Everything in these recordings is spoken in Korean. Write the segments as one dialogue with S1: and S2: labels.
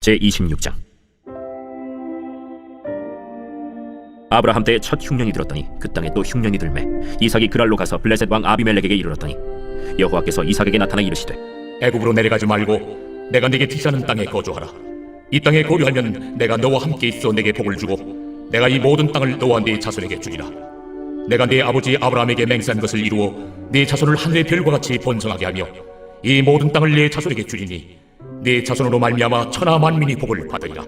S1: 제26장. 아브라함 때에 첫 흉년이 들었더니 그 땅에 또 흉년이 들매 이삭이 그랄로 가서 블레셋 왕 아비멜렉에게 이르렀더니 여호와께서 이삭에게 나타나 이르시되
S2: 애굽으로 내려가지 말고 내가 네게 지시하는 땅에 거주하라. 이 땅에 거류하면 내가 너와 함께 있어 네게 복을 주고 내가 이 모든 땅을 너와 네 자손에게 주리라. 내가 네 아버지 아브라함에게 맹세한 것을 이루어 네 자손을 하늘의 별과 같이 번성하게 하며 이 모든 땅을 네 자손에게 주리니 네 자손으로 말미암아 천하 만민이 복을 받으리라.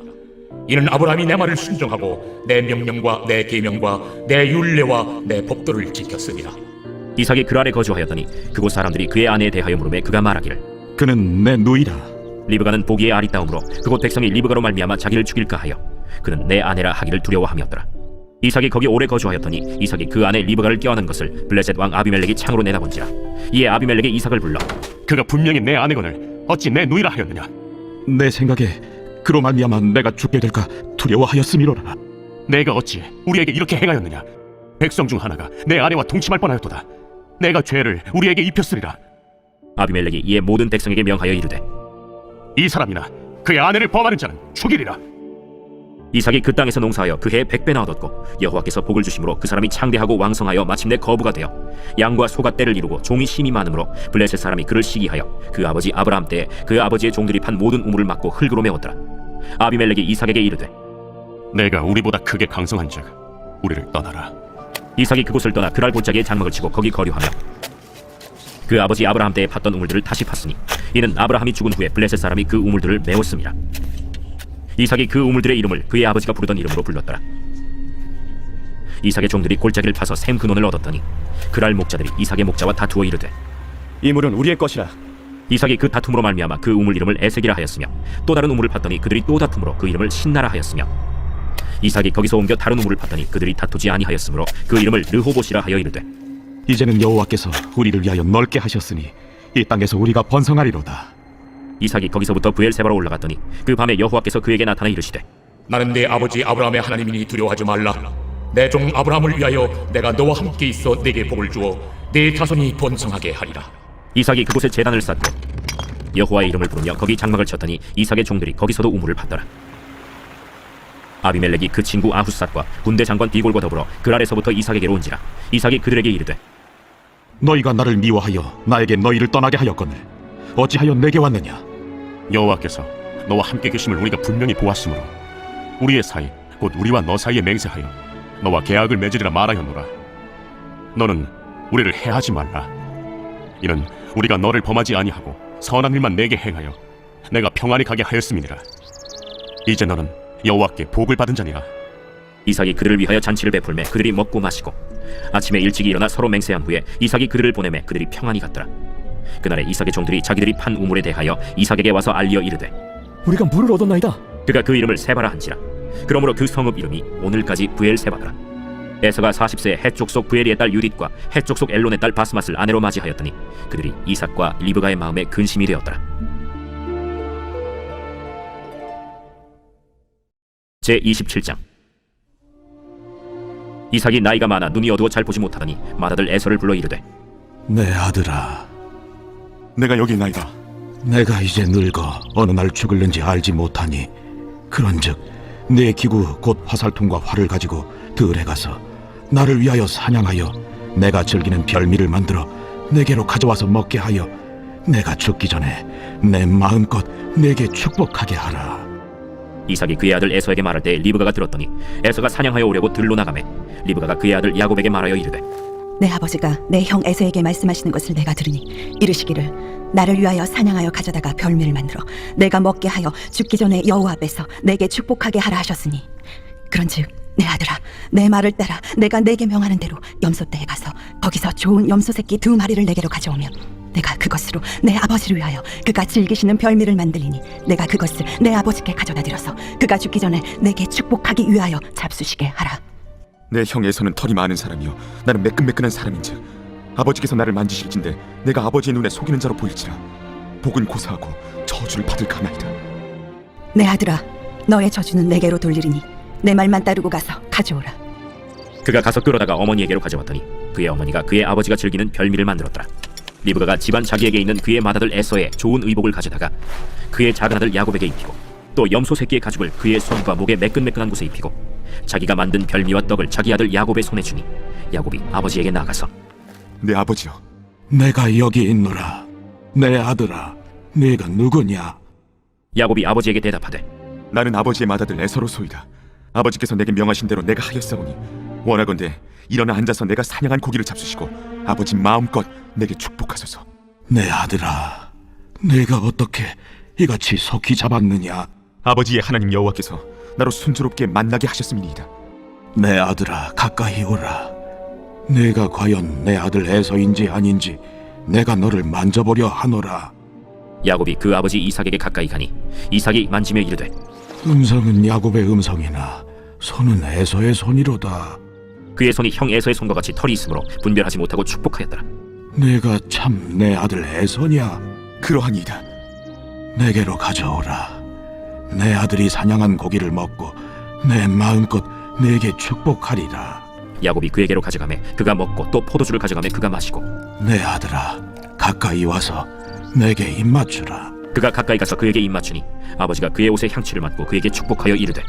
S2: 이는 아브라함이 내 말을 순종하고 내 명령과 내 계명과 내 율례와 내 법도를 지켰으니라.
S1: 이삭이 그랄에 거주하였더니 그곳 사람들이 그의 아내에 대하여 물으매 그가 말하기를
S3: 그는 내 누이라.
S1: 리브가는 보기에 아리따움으로 그곳 백성이 리브가로 말미암아 자기를 죽일까 하여 그는 내 아내라 하기를 두려워함이었더라. 이삭이 거기 오래 거주하였더니 이삭이 그 아내 리브가를 껴안은 것을 블레셋 왕 아비멜렉이 창으로 내다본지라. 이에 아비멜렉이 이삭을 불러
S4: 그가 분명히 내 아내거늘 어찌 내 누이라 하였느냐?
S3: 내 생각에 그로 말미암아 내가 죽게 될까 두려워하였음이로라.
S4: 내가 어찌 우리에게 이렇게 행하였느냐? 백성 중 하나가 내 아내와 동침할 뻔하였도다. 내가 죄를 우리에게 입혔으리라.
S1: 아비멜렉이 이에 모든 백성에게 명하여 이르되
S4: 이 사람이나 그의 아내를 범하는 자는 죽이리라.
S1: 이삭이 그 땅에서 농사하여 그 해에 100배나 얻었고 여호와께서 복을 주심으로 그 사람이 창대하고 왕성하여 마침내 거부가 되어 양과 소가 떼를 이루고 종이 심이 많으므로 블레셋 사람이 그를 시기하여 그 아버지 아브라함 때에 그 아버지의 종들이 판 모든 우물을 막고 흙으로 메웠더라. 아비멜렉이 이삭에게 이르되
S4: 내가 우리보다 크게 강성한즉 우리를 떠나라.
S1: 이삭이 그곳을 떠나 그랄 골짜기에 장막을 치고 거기 거류하며 그 아버지 아브라함 때에 팠던 우물들을 다시 팠으니 이는 아브라함이 죽은 후에 블레셋 사람이 그 우물들을 메웠음이라. 이삭이 그 우물들의 이름을 그의 아버지가 부르던 이름으로 불렀더라. 이삭의 종들이 골짜기를 파서 샘 근원을 얻었더니 그랄 목자들이 이삭의 목자와 다투어 이르되
S5: 이 물은 우리의 것이라.
S1: 이삭이 그 다툼으로 말미암아 그 우물 이름을 에색이라 하였으며 또 다른 우물을 팠더니 그들이 또 다툼으로 그 이름을 신나라 하였으며 이삭이 거기서 옮겨 다른 우물을 팠더니 그들이 다투지 아니하였으므로 그 이름을 르호봇이라 하여 이르되
S3: 이제는 여호와께서 우리를 위하여 넓게 하셨으니 이 땅에서 우리가 번성하리로다.
S1: 이삭이 거기서부터 브엘세바로 올라갔더니 그 밤에 여호와께서 그에게 나타나 이르시되
S2: 나는 네 아버지 아브라함의 하나님이니 두려워하지 말라. 내 종 아브라함을 위하여 내가 너와 함께 있어 네게 복을 주어 네 자손이 번성하게 하리라.
S1: 이삭이 그곳에 제단을 쌓고 여호와의 이름을 부르며 거기 장막을 쳤더니 이삭의 종들이 거기서도 우물을 팠더라. 아비멜렉이 그 친구 아후삿과 군대 장관 비골과 더불어 그랄에서부터 이삭에게로 온지라. 이삭이 그들에게 이르되
S3: 너희가 나를 미워하여 나에게 너희를 떠나게 하였거늘 어찌하여 내게 왔느냐?
S4: 여호와께서 너와 함께 계심을 우리가 분명히 보았으므로 우리의 사이 곧 우리와 너 사이에 맹세하여 너와 계약을 맺으리라 말하였노라. 너는 우리를 해하지 말라. 이는 우리가 너를 범하지 아니하고 선한 일만 내게 행하여 내가 평안히 가게 하였음이니라. 이제 너는 여호와께 복을 받은 자니라.
S1: 이삭이 그들을 위하여 잔치를 베풀매 그들이 먹고 마시고 아침에 일찍이 일어나 서로 맹세한 후에 이삭이 그들을 보내매 그들이 평안히 갔더라. 그날에 이삭의 종들이 자기들이 판 우물에 대하여 이삭에게 와서 알리어 이르되
S5: 우리가 물을 얻었나이다.
S1: 그가 그 이름을 세바라 한지라. 그러므로 그 성읍 이름이 오늘까지 브엘세바더라. 에서가 40세에 헷 족속 브엘리의 딸 유딧과 헷 족속 엘론의 딸 바스맛을 아내로 맞이하였더니 그들이 이삭과 리브가의 마음에 근심이 되었더라. 제27장. 이삭이 나이가 많아 눈이 어두워 잘 보지 못하더니 맏아들 에서를 불러 이르되
S3: 내 아들아,
S5: 내가 여기 있나이다.
S3: 내가 이제 늙어 어느 날 죽을는지 알지 못하니 그런즉 내 기구 곧 화살통과 활을 가지고 들에 가서 나를 위하여 사냥하여 내가 즐기는 별미를 만들어 내게로 가져와서 먹게 하여 내가 죽기 전에 내 마음껏 내게 축복하게 하라.
S1: 이삭이 그의 아들 에서에게 말할 때 리브가가 들었더니 에서가 사냥하여 오려고 들로 나가매 리브가가 그의 아들 야곱에게 말하여 이르되
S6: 내 아버지가 내 형 에서에게 말씀하시는 것을 내가 들으니 이르시기를 나를 위하여 사냥하여 가져다가 별미를 만들어 내가 먹게 하여 죽기 전에 여호와 앞에서 내게 축복하게 하라 하셨으니 그런즉 내 아들아 내 말을 따라 내가 내게 명하는 대로 염소떼에 가서 거기서 좋은 염소 새끼 2마리를 내게로 가져오면 내가 그것으로 내 아버지를 위하여 그가 즐기시는 별미를 만들리니 내가 그것을 내 아버지께 가져다 드려서 그가 죽기 전에 내게 축복하기 위하여 잡수시게 하라.
S5: 내 형 에서는 털이 많은 사람이요 나는 매끈매끈한 사람인즉 아버지께서 나를 만지실진데 내가 아버지의 눈에 속이는 자로 보일지라. 복은 고사하고 저주를 받을까 하나이다.
S6: 내 아들아 너의 저주는 내게로 돌리리니 내 말만 따르고 가서 가져오라.
S1: 그가 가서 끌어다가 어머니에게로 가져왔더니 그의 어머니가 그의 아버지가 즐기는 별미를 만들었더라. 리브가가 집안 자기에게 있는 그의 맏아들 에서의 좋은 의복을 가져다가 그의 작은 아들 야곱에게 입히고 또 염소 새끼의 가죽을 그의 손과 목에 매끈매끈한 곳에 입히고 자기가 만든 별미와 떡을 자기 아들 야곱의 손에 주니 야곱이 아버지에게 나가서
S5: 내 아버지여,
S3: 내가 여기 있노라. 내 아들아, 네가 누구냐?
S1: 야곱이 아버지에게 대답하되
S5: 나는 아버지의 맏아들 에서로소이다. 아버지께서 내게 명하신 대로 내가 하였사오니 원하건대 일어나 앉아서 내가 사냥한 고기를 잡수시고 아버지 마음껏 내게 축복하소서.
S3: 내 아들아, 내가 어떻게 이같이 속히 잡았느냐?
S5: 아버지의 하나님 여호와께서 나로 순조롭게 만나게 하셨음이니이다.
S3: 내 아들아, 가까이 오라. 내가 과연 내 아들 에서인지 아닌지 내가 너를 만져보려 하노라.
S1: 야곱이 그 아버지 이삭에게 가까이 가니 이삭이 만지며 이르되
S3: 음성은 야곱의 음성이나 손은 에서의 손이로다.
S1: 그의 손이 형 에서의 손과 같이 털이 있으므로 분별하지 못하고 축복하였더라.
S3: 내가 참 내 아들 에서냐?
S5: 그러하니이다.
S3: 내게로 가져오라. 내 아들이 사냥한 고기를 먹고 내 마음껏 내게 축복하리라.
S1: 야곱이 그에게로 가져가매 그가 먹고 또 포도주를 가져가매 그가 마시고
S3: 내 아들아, 가까이 와서 내게 입맞추라.
S1: 그가 가까이 가서 그에게 입맞추니 아버지가 그의 옷에 향취를 맡고 그에게 축복하여 이르되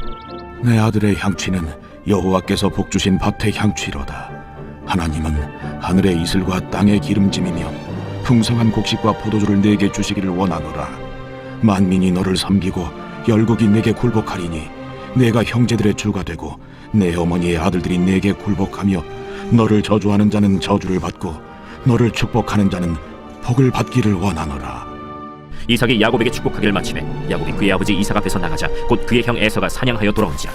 S3: 내 아들의 향취는 여호와께서 복주신 밭의 향취로다. 하나님은 하늘의 이슬과 땅의 기름짐이며 풍성한 곡식과 포도주를 내게 주시기를 원하노라. 만민이 너를 섬기고 열국이 내게 굴복하리니 내가 형제들의 주가 되고 내 어머니의 아들들이 내게 굴복하며 너를 저주하는 자는 저주를 받고 너를 축복하는 자는 복을 받기를 원하노라.
S1: 이삭이 야곱에게 축복하기를 마치매 야곱이 그의 아버지 이삭 앞에서 나가자 곧 그의 형 에서가 사냥하여 돌아온지라.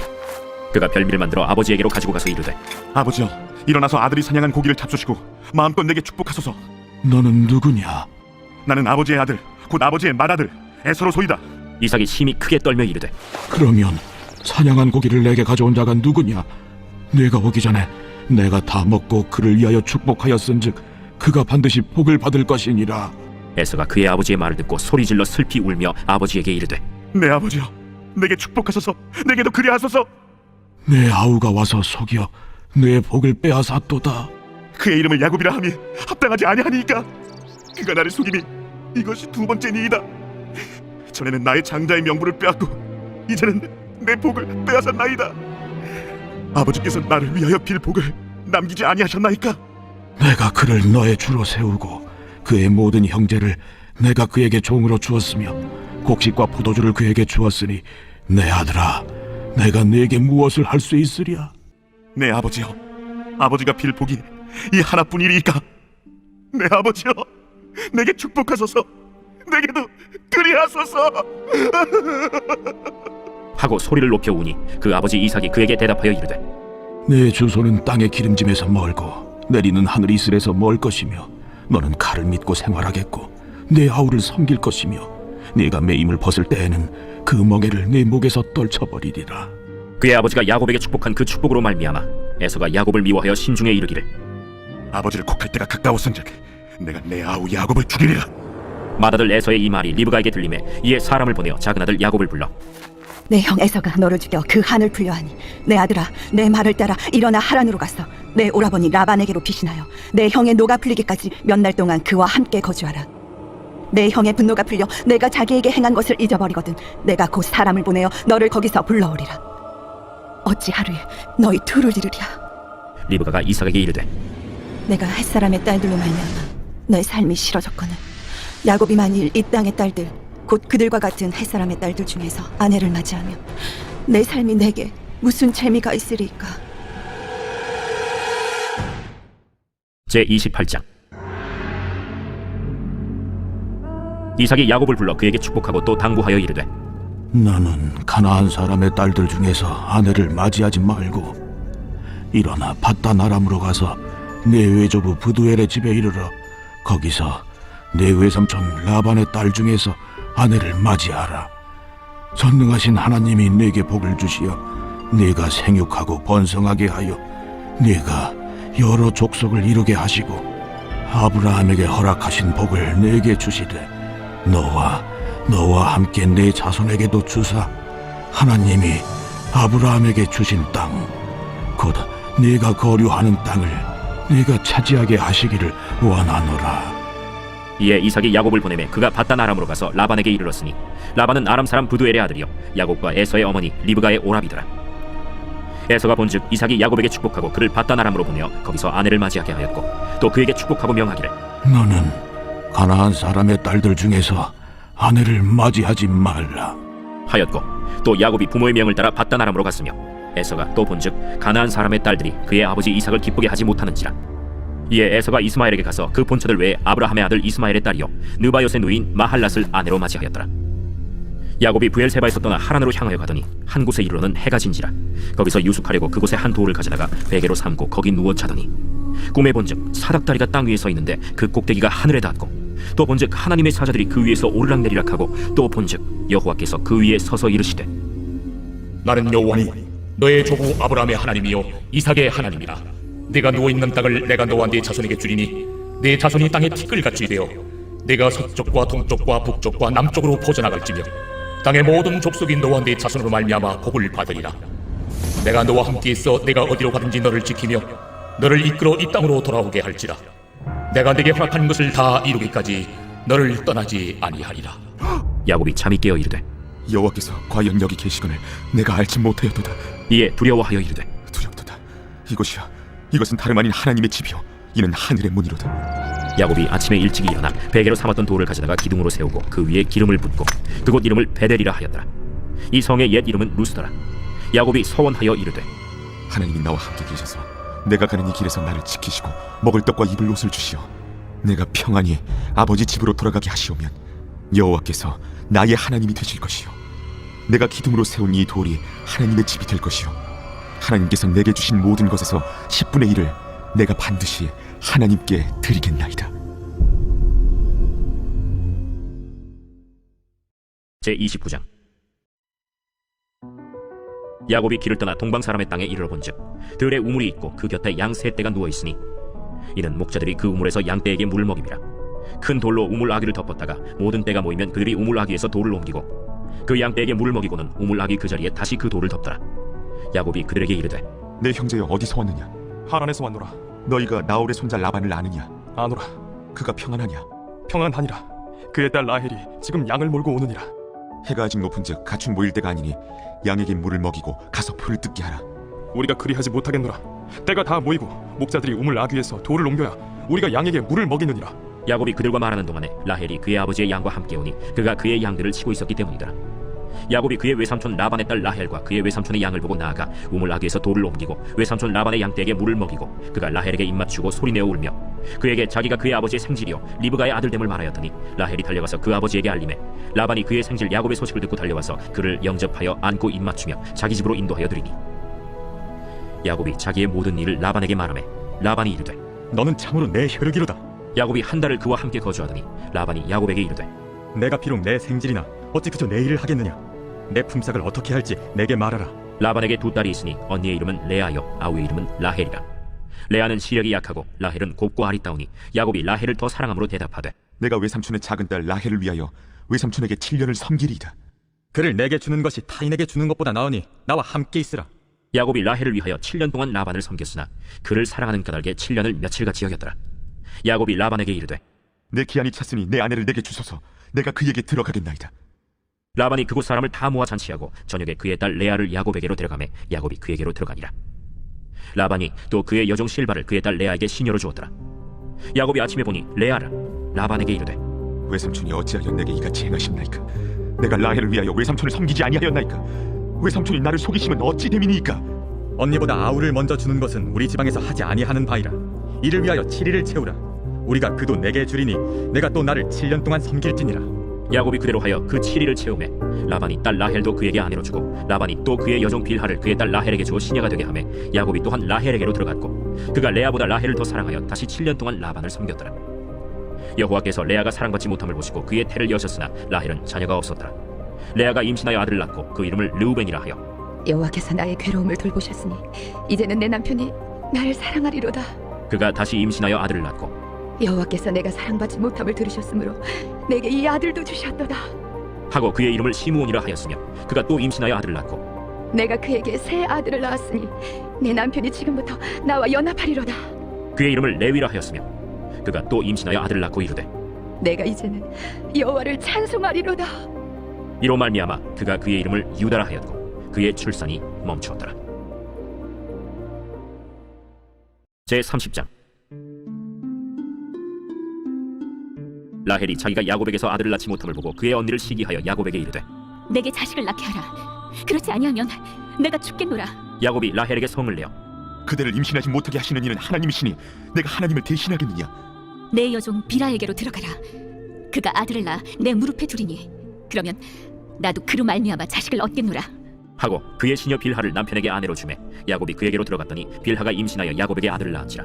S1: 그가 별미를 만들어 아버지에게로 가지고 가서 이르되
S5: 아버지여, 일어나서 아들이 사냥한 고기를 잡수시고 마음껏 내게 축복하소서.
S3: 너는 누구냐?
S5: 나는 아버지의 아들, 곧 아버지의 맏아들 에서로소이다.
S1: 이삭이 심히 크게 떨며 이르되
S3: 그러면 사냥한 고기를 내게 가져온 자가 누구냐? 내가 오기 전에 내가 다 먹고 그를 위하여 축복하였은즉 그가 반드시 복을 받을 것이니라.
S1: 에서가 그의 아버지의 말을 듣고 소리질러 슬피 울며 아버지에게 이르되
S5: 내 아버지여, 내게 축복하소서. 내게도 그리하소서.
S3: 내 아우가 와서 속여 내 복을 빼앗았도다.
S5: 그의 이름을 야곱이라 함이 합당하지 아니하니까 그가 나를 속임이 이것이 두 번째니이다. 전에는 나의 장자의 명분을 빼앗고 이제는 내 복을 빼앗았나이다. 아버지께서 나를 위하여 빌 복을 남기지 아니하셨나이까?
S3: 내가 그를 너의 주로 세우고 그의 모든 형제를 내가 그에게 종으로 주었으며 곡식과 포도주를 그에게 주었으니 내 아들아, 내가 네게 무엇을 할 수 있으랴?
S5: 내 아버지여, 아버지가 빌 복이 이 하나뿐이리이까? 내 아버지여, 내게 축복하소서. 내게도 그리하소서.
S1: 하고 소리를 높여 우니 그 아버지 이삭이 그에게 대답하여 이르되
S3: 내 주소는 땅의 기름짐에서 멀고 내리는 하늘 이슬에서 멀 것이며 너는 칼을 믿고 생활하겠고 내 아우를 섬길 것이며 네가 매임을 벗을 때에는 그 멍에를 네 목에서 떨쳐버리리라.
S1: 그의 아버지가 야곱에게 축복한 그 축복으로 말미암아 에서가 야곱을 미워하여 심중에 이르기를
S5: 아버지를 곡할 때가 가까웠은즉 내가 내 아우 야곱을 죽이리라.
S1: 맏아들 에서의 이 말이 리브가에게 들리매 이에 사람을 보내어 작은아들 야곱을 불러
S6: 내 형 에서가 너를 죽여 그 한을 풀려하니 내 아들아, 내 말을 따라 일어나 하란으로 가서 내 오라버니 라반에게로 피신하여 내 형의 노가 풀리기까지 몇 날 동안 그와 함께 거주하라. 내 형의 분노가 풀려 내가 자기에게 행한 것을 잊어버리거든 내가 곧 사람을 보내어 너를 거기서 불러오리라. 어찌 하루에 너희 둘을 이루랴.
S1: 리브가가 이삭에게 이르되
S6: 내가 햇사람의 딸들로 말미암아 너의 삶이 싫어졌거늘 야곱이 만일 이 땅의 딸들 곧 그들과 같은 햇사람의 딸들 중에서 아내를 맞이하며 내 삶이 내게 무슨 재미가 있으리까.
S1: 제28장 이삭이 야곱을 불러 그에게 축복하고 또 당부하여 이르되
S3: 너는 가나안 사람의 딸들 중에서 아내를 맞이하지 말고 일어나 바단 아람으로 가서 내 외조부 부두엘의 집에 이르러 거기서 내 외삼촌 라반의 딸 중에서 아내를 맞이하라. 전능하신 하나님이 네게 복을 주시어 네가 생육하고 번성하게 하여 네가 여러 족속을 이루게 하시고 아브라함에게 허락하신 복을 네게 주시되 너와 함께 내 자손에게도 주사 하나님이 아브라함에게 주신 땅 곧 네가 거류하는 땅을 네가 차지하게 하시기를 원하노라.
S1: 이에 이삭이 야곱을 보내매 그가 밧단 아람으로 가서 라반에게 이르렀으니 라반은 아람 사람 부두엘의 아들이요 야곱과 에서의 어머니 리브가의 오라비더라. 에서가 본즉 이삭이 야곱에게 축복하고 그를 밧단 아람으로 보내어 거기서 아내를 맞이하게 하였고 또 그에게 축복하고 명하기를
S3: 너는 가나안 사람의 딸들 중에서 아내를 맞이하지 말라.
S1: 하였고 또 야곱이 부모의 명을 따라 밧단 아람으로 갔으며 에서가 또 본즉 가나안 사람의 딸들이 그의 아버지 이삭을 기쁘게 하지 못하는지라. 이에 에서가 이스마엘에게 가서 그 본처들 외에 아브라함의 아들 이스마엘의 딸이요 느바요의 누인 마할랏을 아내로 맞이하였더라. 야곱이 브엘세바에서 떠나 하란으로 향하여 가더니 한 곳에 이르러는 해가 진지라. 거기서 유숙하려고 그곳에 한 돌을 가져다가 베개로 삼고 거기 누워 자더니 꿈에 본즉 사닥다리가 땅 위에 서 있는데 그 꼭대기가 하늘에 닿았고 또 본즉 하나님의 사자들이 그 위에서 오르락내리락 하고 또 본즉 여호와께서 그 위에 서서 이르시되
S2: 나는 여호와니 너의 조부 아브라함의 하나님이요 이삭의 하나님이라. 네가 누워있는 땅을 내가 너와 네 자손에게 주리니 네 자손이 땅에 티끌같이 되어 네가 서쪽과 동쪽과 북쪽과 남쪽으로 퍼져나갈지며 땅의 모든 족속이 너와 네 자손으로 말미암아 복을 받으리라. 내가 너와 함께 있어 내가 어디로 가든지 너를 지키며 너를 이끌어 이 땅으로 돌아오게 할지라. 내가 네게 허락한 것을 다 이루기까지 너를 떠나지 아니하리라.
S1: 야곱이 잠이 깨어 이르되
S5: 여호와께서 과연 여기 계시거늘 내가 알지 못하였도다.
S1: 이에 두려워하여 이르되
S5: 두렵도다. 이것은 다름 아닌 하나님의 집이요 이는 하늘의 문이로다.
S1: 야곱이 아침에 일찍이 일어나 베개로 삼았던 돌을 가져다가 기둥으로 세우고 그 위에 기름을 붓고 그곳 이름을 베델이라 하였더라. 이 성의 옛 이름은 루스더라. 야곱이 서원하여 이르되
S5: 하나님이 나와 함께 계셔서 내가 가는 이 길에서 나를 지키시고 먹을 떡과 입을 옷을 주시어 내가 평안히 아버지 집으로 돌아가게 하시오면 여호와께서 나의 하나님이 되실 것이요 내가 기둥으로 세운 이 돌이 하나님의 집이 될 것이요 하나님께서 내게 주신 모든 것에서 10분의 1을 내가 반드시 하나님께 드리겠나이다.
S1: 제29장. 야곱이 길을 떠나 동방 사람의 땅에 이르러 본즉 들에 우물이 있고 그 곁에 양 세 떼가 누워 있으니 이는 목자들이 그 우물에서 양 떼에게 물을 먹임이라. 큰 돌로 우물 아귀를 덮었다가 모든 떼가 모이면 그들이 우물 아귀에서 돌을 옮기고 그 양 떼에게 물을 먹이고는 우물 아귀 그 자리에 다시 그 돌을 덮더라. 야곱이 그들에게 이르되
S5: 내 형제여 어디서 왔느냐?
S7: 하란에서 왔노라.
S5: 너희가 나홀의 손자 라반을 아느냐?
S7: 아노라.
S5: 그가 평안하냐?
S7: 평안하니라. 그의 딸 라헬이 지금 양을 몰고 오느니라.
S5: 해가 아직 높은즉 가축 모일 때가 아니니 양에게 물을 먹이고 가서 풀을 뜯게 하라.
S7: 우리가 그리하지 못하겠노라. 때가 다 모이고 목자들이 우물 아귀에서 돌을 옮겨야 우리가 양에게 물을 먹이느니라.
S1: 야곱이 그들과 말하는 동안에 라헬이 그의 아버지의 양과 함께 오니 그가 그의 양들을 치고 있었기 때문이더라. 야곱이 그의 외삼촌 라반의 딸 라헬과 그의 외삼촌의 양을 보고 나아가 우물 아귀에서 돌을 옮기고 외삼촌 라반의 양떼에게 물을 먹이고 그가 라헬에게 입맞추고 소리내어 울며 그에게 자기가 그의 아버지의 생질이요 리브가의 아들됨을 말하였더니 라헬이 달려가서 그 아버지에게 알림해 라반이 그의 생질 야곱의 소식을 듣고 달려와서 그를 영접하여 안고 입맞추며 자기 집으로 인도하여 드리니 야곱이 자기의 모든 일을 라반에게 말하매 라반이 이르되
S8: 너는 참으로 내 혈육이로다.
S1: 야곱이 한 달을 그와 함께 거주하더니 라반이 야곱에게 이르되
S8: 내가 비록 내 생질이나 어찌 그저 내 일을 하겠느냐. 내 품삯을 어떻게 할지 내게 말하라.
S1: 라반에게 두 딸이 있으니 언니의 이름은 레아요 아우의 이름은 라헬이라. 레아는 시력이 약하고 라헬은 곱고 아리따우니 야곱이 라헬을 더 사랑함으로 대답하되
S5: 내가 외삼촌의 작은 딸 라헬을 위하여 외삼촌에게 7년을 섬기리이다.
S8: 그를 내게 주는 것이 타인에게 주는 것보다 나으니 나와 함께 있으라.
S1: 야곱이 라헬을 위하여 7년 동안 라반을 섬겼으나 그를 사랑하는 까닭에 7년을 며칠같이 여겼더라. 야곱이 라반에게 이르되
S5: 내 기한이 찼으니 내 아내를 내게 주소서. 내가 그에게 들어가겠나이다.
S1: 라반이 그곳 사람을 다 모아 잔치하고 저녁에 그의 딸 레아를 야곱에게로 데려가매 야곱이 그에게로 들어가니라. 라반이 또 그의 여종 실바를 그의 딸 레아에게 시녀로 주었더라. 야곱이 아침에 보니 레아라. 라반에게 이르되
S5: 외삼촌이 어찌하여 내게 이같이 행하셨나이까? 내가 라헬을 위하여 외삼촌을 섬기지 아니하였나이까? 외삼촌이 나를 속이시면 어찌 됨이니이까?
S8: 언니보다 아우를 먼저 주는 것은 우리 지방에서 하지 아니하는 바이라. 이를 위하여 7일을 채우라. 우리가 그도 내게 주리니 내가 또 나를 7년 동안 섬길지니라.
S1: 야곱이 그대로 하여 그 7일을 채우매 라반이 딸 라헬도 그에게 아내로 주고 라반이 또 그의 여종 빌하를 그의 딸 라헬에게 주어 시녀가 되게 하매 야곱이 또한 라헬에게로 들어갔고 그가 레아보다 라헬을 더 사랑하여 다시 7년 동안 라반을 섬겼더라. 여호와께서 레아가 사랑받지 못함을 보시고 그의 태를 여셨으나 라헬은 자녀가 없었더라. 레아가 임신하여 아들을 낳고 그 이름을 르우벤이라 하여
S9: 여호와께서 나의 괴로움을 돌보셨으니 이제는 내 남편이 나를 사랑하리로다.
S1: 그가 다시 임신하여 아들을 낳고
S9: 여호와께서 내가 사랑받지 못함을 들으셨으므로 내게 이 아들도 주셨도다.
S1: 하고 그의 이름을 시므온이라 하였으며 그가 또 임신하여 아들을 낳고
S9: 내가 그에게 새 아들을 낳았으니 내 남편이 지금부터 나와 연합하리로다.
S1: 그의 이름을 레위라 하였으며 그가 또 임신하여 아들을 낳고 이르되
S9: 내가 이제는 여호와를 찬송하리로다.
S1: 이로 말미암아 그가 그의 이름을 유다라 하였고 그의 출산이 멈추었더라. 제 30장. 라헬이 자기가 야곱에게서 아들을 낳지 못함을 보고 그의 언니를 시기하여 야곱에게 이르되
S10: 내게 자식을 낳게 하라. 그렇지 아니하면 내가 죽겠노라.
S1: 야곱이 라헬에게 성을 내어
S5: 그대를 임신하지 못하게 하시는 이는 하나님이시니 내가 하나님을 대신하겠느냐?
S10: 내 여종 비라에게로 들어가라. 그가 아들을 낳아 내 무릎에 두리니 그러면 나도 그로 말미암아 자식을 얻겠노라.
S1: 하고 그의 시녀 빌하를 남편에게 아내로 주매 야곱이 그에게로 들어갔더니 빌하가 임신하여 야곱에게 아들을 낳은지라.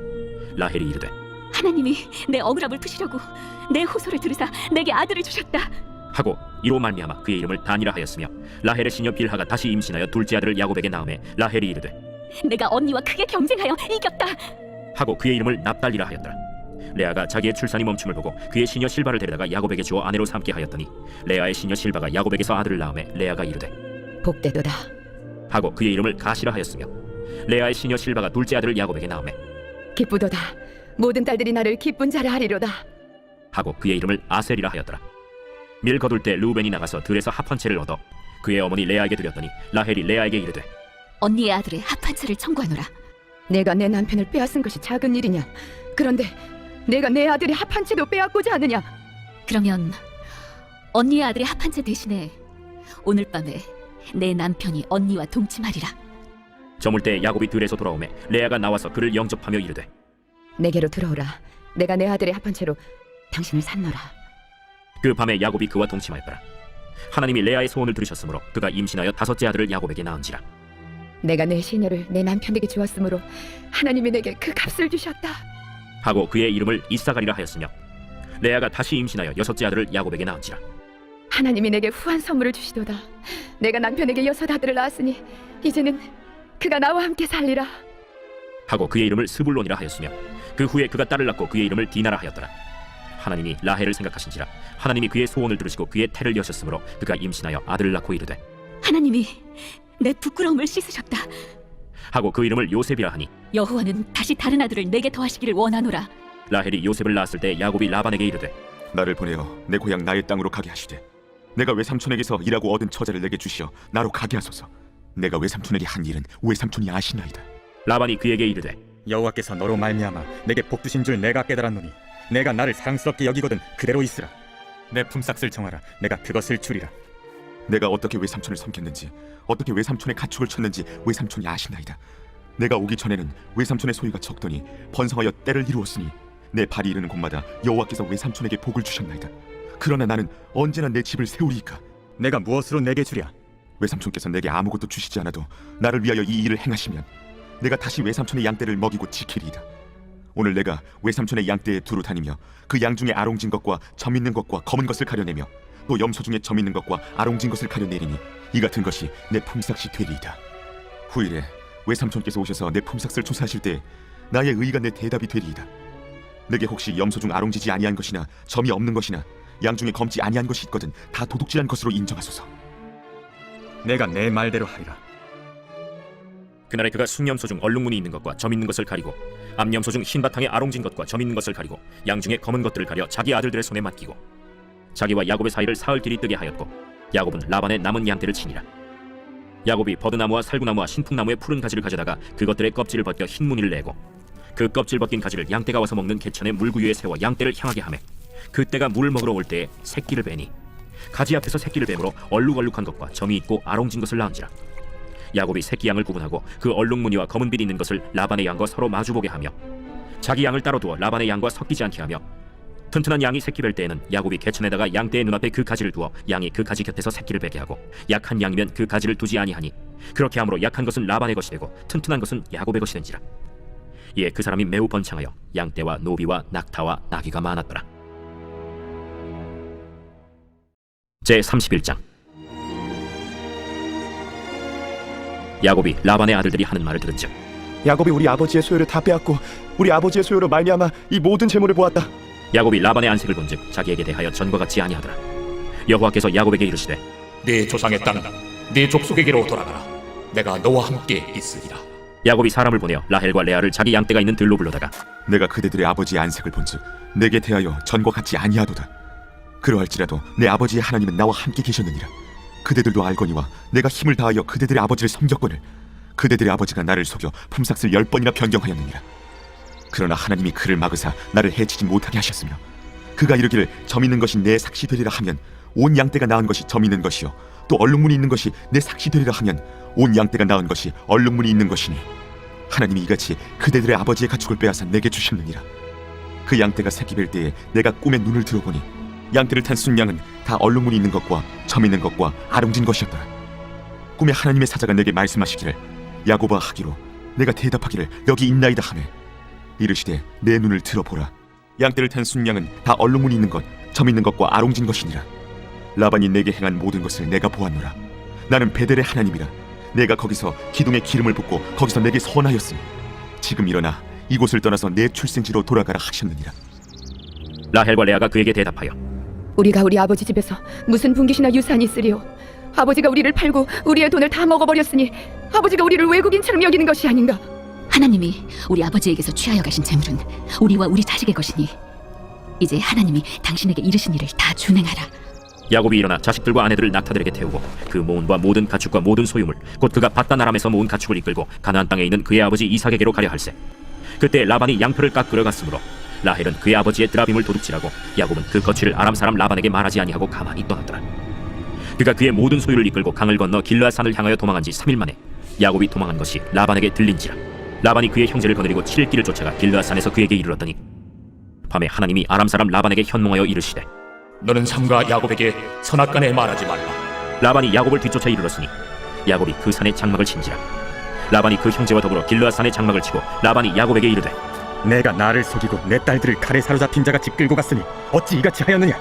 S1: 라헬이 이르되
S10: 하나님이 내 억울함을 푸시려고 내 호소를 들으사 내게 아들을 주셨다.
S1: 하고 이로 말미암아 그의 이름을 단이라 하였으며 라헬의 시녀 빌하가 다시 임신하여 둘째 아들을 야곱에게 낳음에 라헬이 이르되
S10: 내가 언니와 크게 경쟁하여 이겼다.
S1: 하고 그의 이름을 납달리라 하였더라. 레아가 자기의 출산이 멈춤을 보고 그의 시녀 실바를 데려다가 야곱에게 주어 아내로 삼게 하였더니 레아의 시녀 실바가 야곱에게서 아들을 낳음에 레아가 이르되
S6: 복되도다.
S1: 하고 그의 이름을 가시라 하였으며 레아의 시녀 실바가 둘째 아들을 야곱에게 낳음에
S9: 기쁘도다. 모든 딸들이 나를 기쁜 자라 하리로다.
S1: 하고 그의 이름을 아셀이라 하였더라. 밀 거둘 때 르우벤이 나가서 들에서 합 한 채를 얻어 그의 어머니 레아에게 드렸더니 라헬이 레아에게 이르되
S10: 언니의 아들의 합한 채를 청구하노라.
S9: 내가 내 남편을 빼앗은 것이 작은 일이냐? 그런데 내가 내 아들의 합한 채도 빼앗고자 하느냐?
S10: 그러면 언니의 아들의 합한 채 대신에 오늘 밤에 내 남편이 언니와 동침하리라.
S1: 저물 때 야곱이 들에서 돌아오매 레아가 나와서 그를 영접하며 이르되
S9: 내게로 들어오라. 내가 내 아들의 합한 채로 당신을 산노라.
S1: 그 밤에 야곱이 그와 동침하였더라. 하나님이 레아의 소원을 들으셨으므로 그가 임신하여 다섯째 아들을 야곱에게 낳은지라.
S9: 내가 내 시녀를 내 남편에게 주었으므로 하나님이 내게 그 값을 주셨다.
S1: 하고 그의 이름을 이사가리라 하였으며 레아가 다시 임신하여 여섯째 아들을 야곱에게 낳은지라.
S9: 하나님이 내게 후한 선물을 주시도다. 내가 남편에게 여섯 아들을 낳았으니 이제는 그가 나와 함께 살리라.
S1: 하고 그의 이름을 스불론이라 하였으며 그 후에 그가 딸을 낳고 그의 이름을 디나라 하였더라. 하나님이 라헬을 생각하신지라 하나님이 그의 소원을 들으시고 그의 태를 여셨으므로 그가 임신하여 아들을 낳고 이르되
S10: 하나님이 내 부끄러움을 씻으셨다.
S1: 하고 그 이름을 요셉이라 하니
S10: 여호와는 다시 다른 아들을 내게 더하시기를 원하노라.
S1: 라헬이 요셉을 낳았을 때 야곱이 라반에게 이르되
S5: 나를 보내어 내 고향 나의 땅으로 가게 하시되 내가 외삼촌에게서 일하고 얻은 처자를 내게 주시어 나로 가게 하소서. 내가 외삼촌에게 한 일은 외삼촌이 아시나이다.
S1: 라반이 그에게 이르되
S8: 여호와께서 너로 말미암아 내게 복 주신 줄 내가 깨달았노니 내가 나를 사랑스럽게 여기거든 그대로 있으라. 내 품삯을 정하라. 내가 그것을 주리라.
S5: 내가 어떻게 외삼촌을 섬겼는지 어떻게 외삼촌의 가축을 쳤는지 외삼촌이 아시나이다. 내가 오기 전에는 외삼촌의 소유가 적더니 번성하여 때를 이루었으니 내 발이 이르는 곳마다 여호와께서 외삼촌에게 복을 주셨나이다. 그러나 나는 언제나 내 집을 세우리이까.
S8: 내가 무엇으로 내게 주랴?
S5: 외삼촌께서 내게 아무것도 주시지 않아도 나를 위하여 이 일을 행하시면 내가 다시 외삼촌의 양떼를 먹이고 지키리이다. 오늘 내가 외삼촌의 양떼에 두루 다니며 그 양 중에 아롱진 것과 점 있는 것과 검은 것을 가려내며 또 염소 중에 점 있는 것과 아롱진 것을 가려내리니 이 같은 것이 내 품삯이 되리이다. 후일에 외삼촌께서 오셔서 내 품삯을 조사하실 때 나의 의의가 내 대답이 되리이다. 내게 혹시 염소 중 아롱지지 아니한 것이나 점이 없는 것이나 양 중에 검지 아니한 것이 있거든 다 도둑질한 것으로 인정하소서.
S8: 내가 내 말대로 하리라.
S1: 그날에 그가 숭염소 중 얼룩무늬 있는 것과 점 있는 것을 가리고 암염소 중 흰 바탕에 아롱진 것과 점 있는 것을 가리고 양 중에 검은 것들을 가려 자기 아들들의 손에 맡기고 자기와 야곱의 사이를 사흘 길이 뜨게 하였고 야곱은 라반의 남은 양떼를 치니라. 야곱이 버드나무와 살구나무와 신풍나무의 푸른 가지를 가져다가 그것들의 껍질을 벗겨 흰 무늬를 내고 그 껍질 벗긴 가지를 양떼가 와서 먹는 개천의 물구유에 세워 양떼를 향하게 하매 그때가 물을 먹으러 올 때에 새끼를 베니 가지 앞에서 새끼를 뱀으로 얼룩얼룩한 것과 점이 있고 아롱진 것을 낳은지라. 야곱이 새끼 양을 구분하고 그 얼룩무늬와 검은 빛이 있는 것을 라반의 양과 서로 마주보게 하며 자기 양을 따로 두어 라반의 양과 섞이지 않게 하며 튼튼한 양이 새끼 뵐 때에는 야곱이 개천에다가 양떼의 눈앞에 그 가지를 두어 양이 그 가지 곁에서 새끼를 베게 하고 약한 양이면 그 가지를 두지 아니하니 그렇게 함으로 약한 것은 라반의 것이 되고 튼튼한 것은 야곱의 것이 된지라. 이에 그 사람이 매우 번창하여 양떼와 노비와 낙타와 나귀가 많았더라. 제 31장. 야곱이 라반의 아들들이 하는 말을 들은즉
S11: 야곱이 우리 아버지의 소유를 다 빼앗고 우리 아버지의 소유로 말미암아 이 모든 재물을 보았다.
S1: 야곱이 라반의 안색을 본즉 자기에게 대하여 전과 같지 아니하더라. 여호와께서 야곱에게 이르시되
S2: 네 조상의 땅, 네 족속에게로 돌아가라. 내가 너와 함께 있으리라.
S1: 야곱이 사람을 보내어 라헬과 레아를 자기 양떼가 있는 들로 불러다가
S5: 내가 그대들의 아버지의 안색을 본즉 내게 대하여 전과 같지 아니하도다.
S11: 그러할지라도 내 아버지의 하나님은 나와 함께 계셨느니라. 그대들도 알거니와 내가 힘을 다하여 그대들의 아버지를 섬겼거늘 그대들의 아버지가 나를 속여 품삯을 10번이나 변경하였느니라. 그러나 하나님이 그를 막으사 나를 해치지 못하게 하셨으며 그가 이르기를 점 있는 것이 내 삭시 되리라 하면 온 양떼가 낳은 것이 점 있는 것이요 또 얼룩무늬 있는 것이 내 삭시 되리라 하면 온 양떼가 낳은 것이 얼룩무늬 있는 것이니 하나님이 이같이 그대들의 아버지의 가축을 빼앗아 내게 주셨느니라. 그 양떼가 새끼 뵐 때에 내가 꿈에 눈을 들어보니 양떼를 탄 순양은 다 얼룩무늬 있는 것과 점 있는 것과 아롱진 것이었더라. 꿈에 하나님의 사자가 내게 말씀하시기를 야곱아 하기로 내가 대답하기를 여기 있나이다 하매 이르시되 내 눈을 들어보라. 양떼를 탄 순양은 다 얼룩무늬 있는 것, 점 있는 것과 아롱진 것이니라. 라반이 내게 행한 모든 것을 내가 보았노라. 나는 베델의 하나님이라. 내가 거기서 기둥에 기름을 붓고 거기서 내게 선하였으니 지금 일어나 이곳을 떠나서 내 출생지로 돌아가라 하셨느니라.
S1: 라헬과 레아가 그에게 대답하여
S9: 우리가 우리 아버지 집에서 무슨 분깃이나 유산이 있으리요? 아버지가 우리를 팔고 우리의 돈을 다 먹어버렸으니 아버지가 우리를 외국인처럼 여기는 것이 아닌가?
S10: 하나님이 우리 아버지에게서 취하여 가신 재물은 우리와 우리 자식의 것이니 이제 하나님이 당신에게 이르신 일을 다 준행하라.
S1: 야곱이 일어나 자식들과 아내들을 낙타들에게 태우고 그 모은과 모든 가축과 모든 소유물 곧 그가 바단 아람에서 모은 가축을 이끌고 가나안 땅에 있는 그의 아버지 이삭에게로 가려 할세. 그때 라반이 양표를 깎으러 갔으므로 라헬은 그의 아버지의 드라빔을 도둑질하고 야곱은 그 거취를 아람 사람 라반에게 말하지 아니하고 가만히 떠났더라. 그가 그의 모든 소유를 이끌고 강을 건너 길르앗 산을 향하여 도망한 지 3일 만에 야곱이 도망한 것이 라반에게 들린지라. 라반이 그의 형제를 거느리고 7일 길을 쫓아가 길르앗 산에서 그에게 이르렀더니 밤에 하나님이 아람 사람 라반에게 현몽하여 이르시되
S2: 너는 삼가 야곱에게 선악간에 말하지 말라.
S1: 라반이 야곱을 뒤쫓아 이르렀으니 야곱이 그 산에 장막을 친지라. 라반이 그 형제와 더불어 길르앗 산에 장막을 치고 라반이 야곱에게 이르되
S8: 내가 나를 속이고 내 딸들을 칼에 사로잡힌 자같이 끌고 갔으니 어찌 이같이 하였느냐?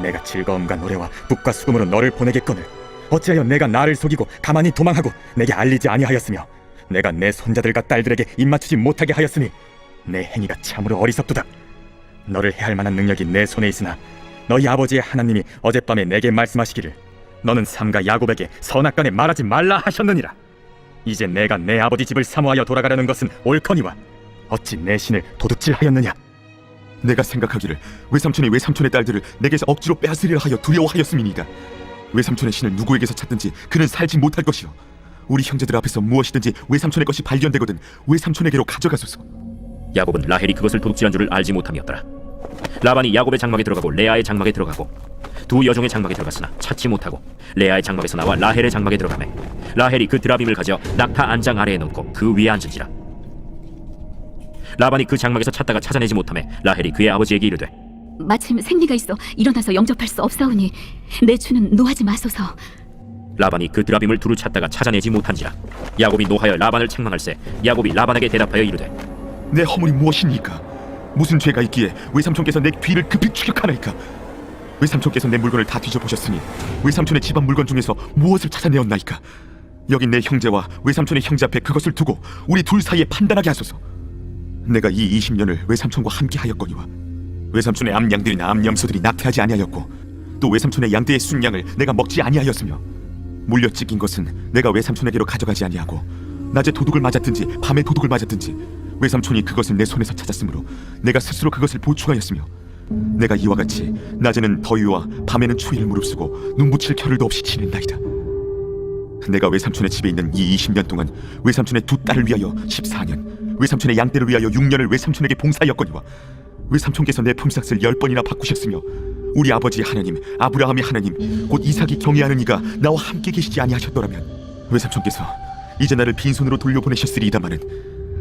S8: 내가 즐거움과 노래와 북과 수금으로 너를 보내겠거늘 어찌하여 내가 나를 속이고 가만히 도망하고 내게 알리지 아니하였으며 내가 내 손자들과 딸들에게 입맞추지 못하게 하였으니 내 행위가 참으로 어리석도다. 너를 해할 만한 능력이 내 손에 있으나 너희 아버지의 하나님이 어젯밤에 내게 말씀하시기를 너는 삼가 야곱에게 선악간에 말하지 말라 하셨느니라. 이제 내가 내 아버지 집을 사모하여 돌아가려는 것은 옳거니와 어찌 내 신을 도둑질하였느냐?
S11: 내가 생각하기를 외삼촌이 외삼촌의 딸들을 내게서 억지로 빼앗으리라 하여 두려워하였음이니이다. 외삼촌의 신을 누구에게서 찾든지 그는 살지 못할 것이요 우리 형제들 앞에서 무엇이든지 외삼촌의 것이 발견되거든 외삼촌에게로 가져가소서.
S1: 야곱은 라헬이 그것을 도둑질한 줄을 알지 못함이었더라. 라반이 야곱의 장막에 들어가고 레아의 장막에 들어가고 두 여종의 장막에 들어갔으나 찾지 못하고 레아의 장막에서 나와 라헬의 장막에 들어가매 라헬이 그 드라빔을 가져 낙타 안장 아래에 놓고 그 위에 앉은지라. 라반이 그 장막에서 찾다가 찾아내지 못하매 라헬이 그의 아버지에게 이르되
S10: 마침 생리가 있어 일어나서 영접할 수 없사오니 내 주는 노하지 마소서.
S1: 라반이 그 드라빔을 두루 찾다가 찾아내지 못한지라. 야곱이 노하여 라반을 책망할세. 야곱이 라반에게 대답하여 이르되
S11: 내 허물이 무엇이니까? 무슨 죄가 있기에 외삼촌께서 내 귀를 급히 추격하나이까? 외삼촌께서 내 물건을 다 뒤져보셨으니 외삼촌의 집안 물건 중에서 무엇을 찾아내었나이까? 여기 내 형제와 외삼촌의 형제 앞에 그것을 두고 우리 둘 사이에 판단하게 하소서. 내가 이 20년을 외삼촌과 함께 하였거니와 외삼촌의 암양들이나 암염소들이 낙태하지 아니하였고 또 외삼촌의 양떼의 순양을 내가 먹지 아니하였으며 물려 찢긴 것은 내가 외삼촌에게로 가져가지 아니하고 낮에 도둑을 맞았든지 밤에 도둑을 맞았든지 외삼촌이 그것을 내 손에서 찾았으므로 내가 스스로 그것을 보충하였으며 내가 이와 같이 낮에는 더위와 밤에는 추위를 무릅쓰고 눈붙일 겨를도 없이 지낸다이다. 내가 외삼촌의 집에 있는 이 20년 동안 외삼촌의 두 딸을 위하여 14년 외삼촌의 양떼를 위하여 6년을 외삼촌에게 봉사하였거니와 외삼촌께서 내 품삯을 10번이나 바꾸셨으며 우리 아버지 하나님 아브라함의 하나님 곧 이삭이 경외하는 이가 나와 함께 계시지 아니하셨더라면 외삼촌께서 이제 나를 빈손으로 돌려보내셨으리이다마는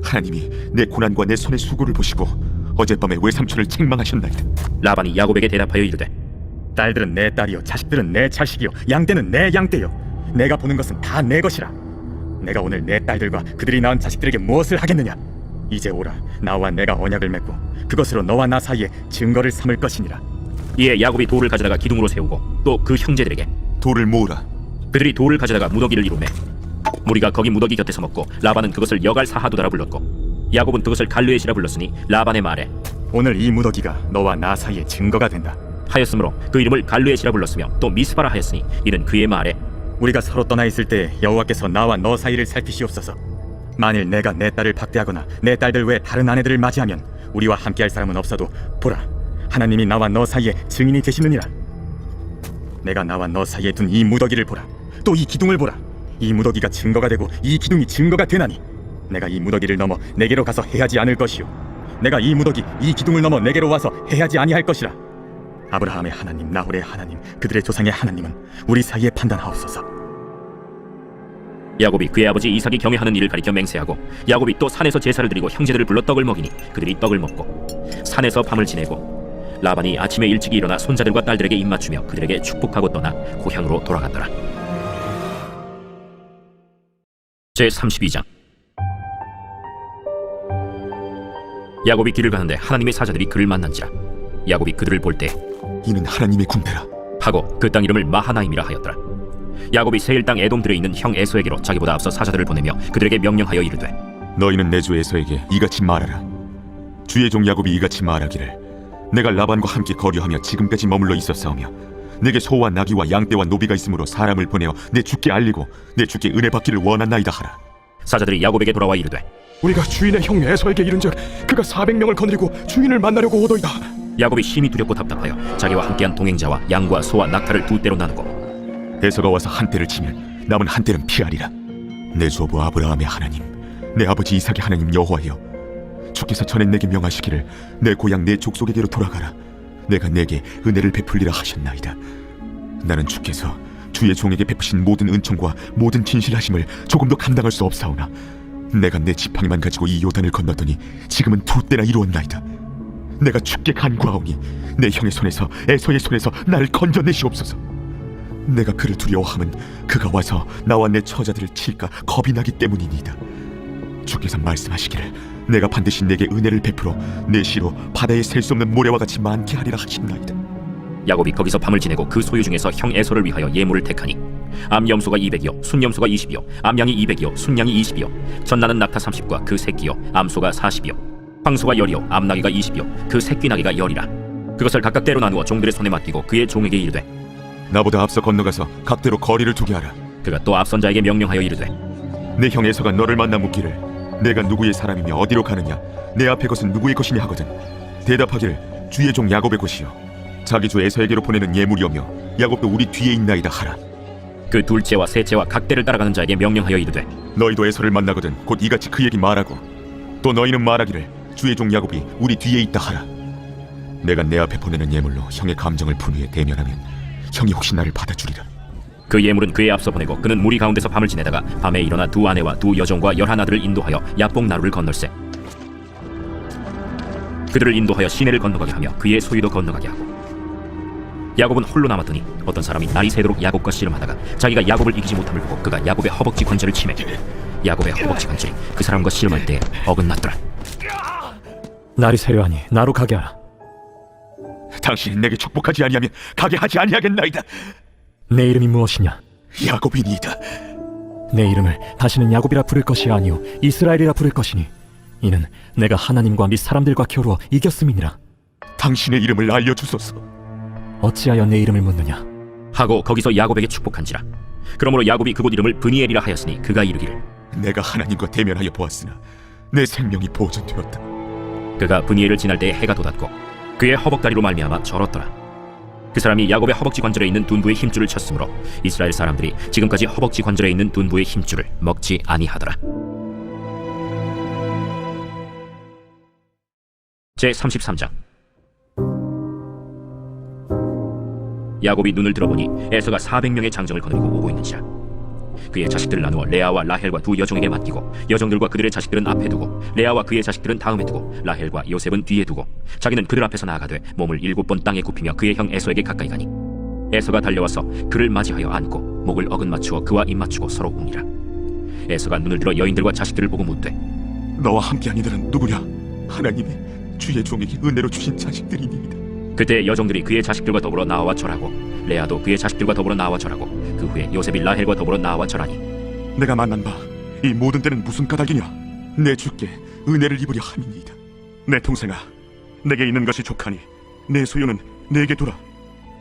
S11: 하나님이 내 고난과 내 손의 수고를 보시고 어젯밤에 외삼촌을 책망하셨나이다.
S1: 라반이 야곱에게 대답하여 이르되
S8: 딸들은 내 딸이요 자식들은 내 자식이요 양떼는 내 양떼요 내가 보는 것은 다 내 것이라. 내가 오늘 내 딸들과 그들이 낳은 자식들에게 무엇을 하겠느냐? 이제 오라 나와 내가 언약을 맺고 그것으로 너와 나 사이에 증거를 삼을 것이니라.
S1: 이에 야곱이 돌을 가져다가 기둥으로 세우고 또 그 형제들에게
S11: 돌을 모으라.
S1: 그들이 돌을 가져다가 무더기를 이루매 무리가 거기 무더기 곁에서 먹고 라반은 그것을 여갈 사하두다라 불렀고 야곱은 그것을 갈르에시라 불렀으니 라반의 말에
S8: 오늘 이 무더기가 너와 나 사이에 증거가 된다
S1: 하였으므로 그 이름을 갈르에시라 불렀으며 또 미스바라 하였으니 이는 그의 말에
S8: 우리가 서로 떠나 있을 때 여호와께서 나와 너 사이를 살피시옵소서. 만일 내가 내 딸을 박대하거나 내 딸들 외 다른 아내들을 맞이하면 우리와 함께할 사람은 없어도 보라 하나님이 나와 너 사이에 증인이 되시느니라. 내가 나와 너 사이에 둔 이 무더기를 보라. 또 이 기둥을 보라. 이 무더기가 증거가 되고 이 기둥이 증거가 되나니 내가 이 무더기를 넘어 내게로 가서 해하지 않을 것이요 내가 이 무더기 이 기둥을 넘어 내게로 와서 해하지 아니할 것이라. 아브라함의 하나님, 나홀의 하나님, 그들의 조상의 하나님은 우리 사이에 판단하옵소서.
S1: 야곱이 그의 아버지 이삭이 경외하는 일을 가리켜 맹세하고 야곱이 또 산에서 제사를 드리고 형제들을 불러 떡을 먹이니 그들이 떡을 먹고 산에서 밤을 지내고 라반이 아침에 일찍이 일어나 손자들과 딸들에게 입맞추며 그들에게 축복하고 떠나 고향으로 돌아갔더라. 제32장. 야곱이 길을 가는데 하나님의 사자들이 그를 만난지라. 야곱이 그들을 볼 때
S11: 이는 하나님의 군대라.
S1: 하고 그 땅 이름을 마하나임이라 하였더라. 야곱이 세일 땅 에돔들에 있는 형 에서에게로 자기보다 앞서 사자들을 보내며 그들에게 명령하여 이르되
S11: 너희는 내 주 에서에게 이같이 말하라. 주의 종 야곱이 이같이 말하기를 내가 라반과 함께 거류하며 지금까지 머물러 있었사오며 내게 소와 나귀와 양떼와 노비가 있으므로 사람을 보내어 내 주께 알리고 내 주께 은혜 받기를 원하나이다 하라.
S1: 사자들이 야곱에게 돌아와 이르되
S7: 우리가 주인의 형 에서에게 이른즉 그가 400명을 거느리고 주인을 만나려고 오더이다.
S1: 야곱이 심히 두렵고 답답하여 자기와 함께한 동행자와 양과 소와 낙타를 두 떼로 나누고
S11: 에서가 와서 한 떼를 치면 남은 한 떼는 피하리라. 내 조부 아브라함의 하나님, 내 아버지 이삭의 하나님 여호와여, 주께서 전에 내게 명하시기를 내 고향 내 족속에게로 돌아가라. 내가 내게 은혜를 베풀리라 하셨나이다. 나는 주께서 주의 종에게 베푸신 모든 은총과 모든 진실하심을 조금도 감당할 수 없사오나 내가 내 지팡이만 가지고 이 요단을 건넜더니 지금은 2때나 이루었나이다. 내가 주께 간구하오니 내 형의 손에서 에서의 손에서 나를 건져내시옵소서. 내가 그를 두려워함은 그가 와서 나와 내 처자들을 칠까 겁이 나기 때문이니이다. 주께서 말씀하시기를 내가 반드시 내게 은혜를 베풀어 내 시로 바다에 셀 수 없는 모래와 같이 많게 하리라 하신나이다.
S1: 야곱이 거기서 밤을 지내고 그 소유 중에서 형 에서를 위하여 예물을 택하니 암염소가 200이요 순염소가 20이요 암양이 200이요 순양이 20이요 전나는 낙타 30과 그 새끼요 암소가 40이요 황소가 10이요 암나귀가 20이요 그 새끼 나귀가 10이라. 그것을 각각 때로 나누어 종들의 손에 맡기고 그의 종에게 이르되
S11: 나보다 앞서 건너가서 각대로 거리를 두게 하라.
S1: 그가 또 앞선 자에게 명령하여 이르되
S11: 내 형 에서가 너를 만나 묻기를 내가 누구의 사람이며 어디로 가느냐 내 앞에 것은 누구의 것이냐 하거든 대답하기를 주의 종 야곱의 것이요 자기 주 에서에게로 보내는 예물이오며 야곱도 우리 뒤에 있나이다 하라.
S1: 그 둘째와 셋째와 각대를 따라가는 자에게 명령하여 이르되
S11: 너희도 에서를 만나거든 곧 이같이 그에게 말하고 또 너희는 말하기를 주의 종 야곱이 우리 뒤에 있다 하라. 내가 내 앞에 보내는 예물로 형의 감정을 푼 후에 대면하면 형이 혹시 나를 받아주리라.
S1: 그 예물은 그의 앞서 보내고 그는 무리 가운데서 밤을 지내다가 밤에 일어나 두 아내와 두 여종과 11아들을 인도하여 야복 나루를 건널세. 그들을 인도하여 시내를 건너가게 하며 그의 소유도 건너가게 하고 야곱은 홀로 남았더니 어떤 사람이 날이 새도록 야곱과 씨름하다가 자기가 야곱을 이기지 못함을 보고 그가 야곱의 허벅지 관절을 치매 야곱의 허벅지 관절이 그 사람과 씨름할 때 어긋났더라.
S8: 날이 새려하니 나로 가게 하라.
S11: 당신이 내게 축복하지 아니하면 가게 하지 아니하겠나이다.
S8: 내 이름이 무엇이냐?
S11: 야곱이니이다.
S8: 내 이름을 다시는 야곱이라 부를 것이 아니요 이스라엘이라 부를 것이니 이는 내가 하나님과 및 사람들과 겨루어 이겼음이니라.
S11: 당신의 이름을 알려주소서.
S8: 어찌하여 내 이름을 묻느냐?
S1: 하고 거기서 야곱에게 축복한지라. 그러므로 야곱이 그곳 이름을 브니엘이라 하였으니 그가 이르기를
S11: 내가 하나님과 대면하여 보았으나 내 생명이 보존되었다.
S1: 그가 브니엘을 지날 때에 해가 돋았고 그의 허벅다리로 말미암아 절었더라. 그 사람이 야곱의 허벅지 관절에 있는 둔부의 힘줄을 쳤으므로 이스라엘 사람들이 지금까지 허벅지 관절에 있는 둔부의 힘줄을 먹지 아니하더라. 제33장. 야곱이 눈을 들어보니 에서가 400명의 장정을 거느리고 오고 있는지라. 그의 자식들을 나누어 레아와 라헬과 두 여종에게 맡기고 여종들과 그들의 자식들은 앞에 두고 레아와 그의 자식들은 다음에 두고 라헬과 요셉은 뒤에 두고 자기는 그들 앞에서 나아가되 몸을 7번 땅에 굽히며 그의 형 에서에게 가까이 가니 에서가 달려와서 그를 맞이하여 안고 목을 어긋맞추어 그와 입맞추고 서로 우니라. 에서가 눈을 들어 여인들과 자식들을 보고 묻되
S11: 너와 함께한 이들은 누구냐? 하나님의 주의 종에게 은혜로 주신 자식들이니이다.
S1: 그때 여종들이 그의 자식들과 더불어 나와 절하고 레아도 그의 자식들과 더불어 나와 절하고 그 후에 요셉이 라헬과 더불어 나와 절하니
S11: 내가 만난 바 이 모든 때는 무슨 까닭이냐? 내 주께 은혜를 입으려 함이니이다.
S5: 내 동생아, 내게 있는 것이 족하니 내 소유는 내게 두라.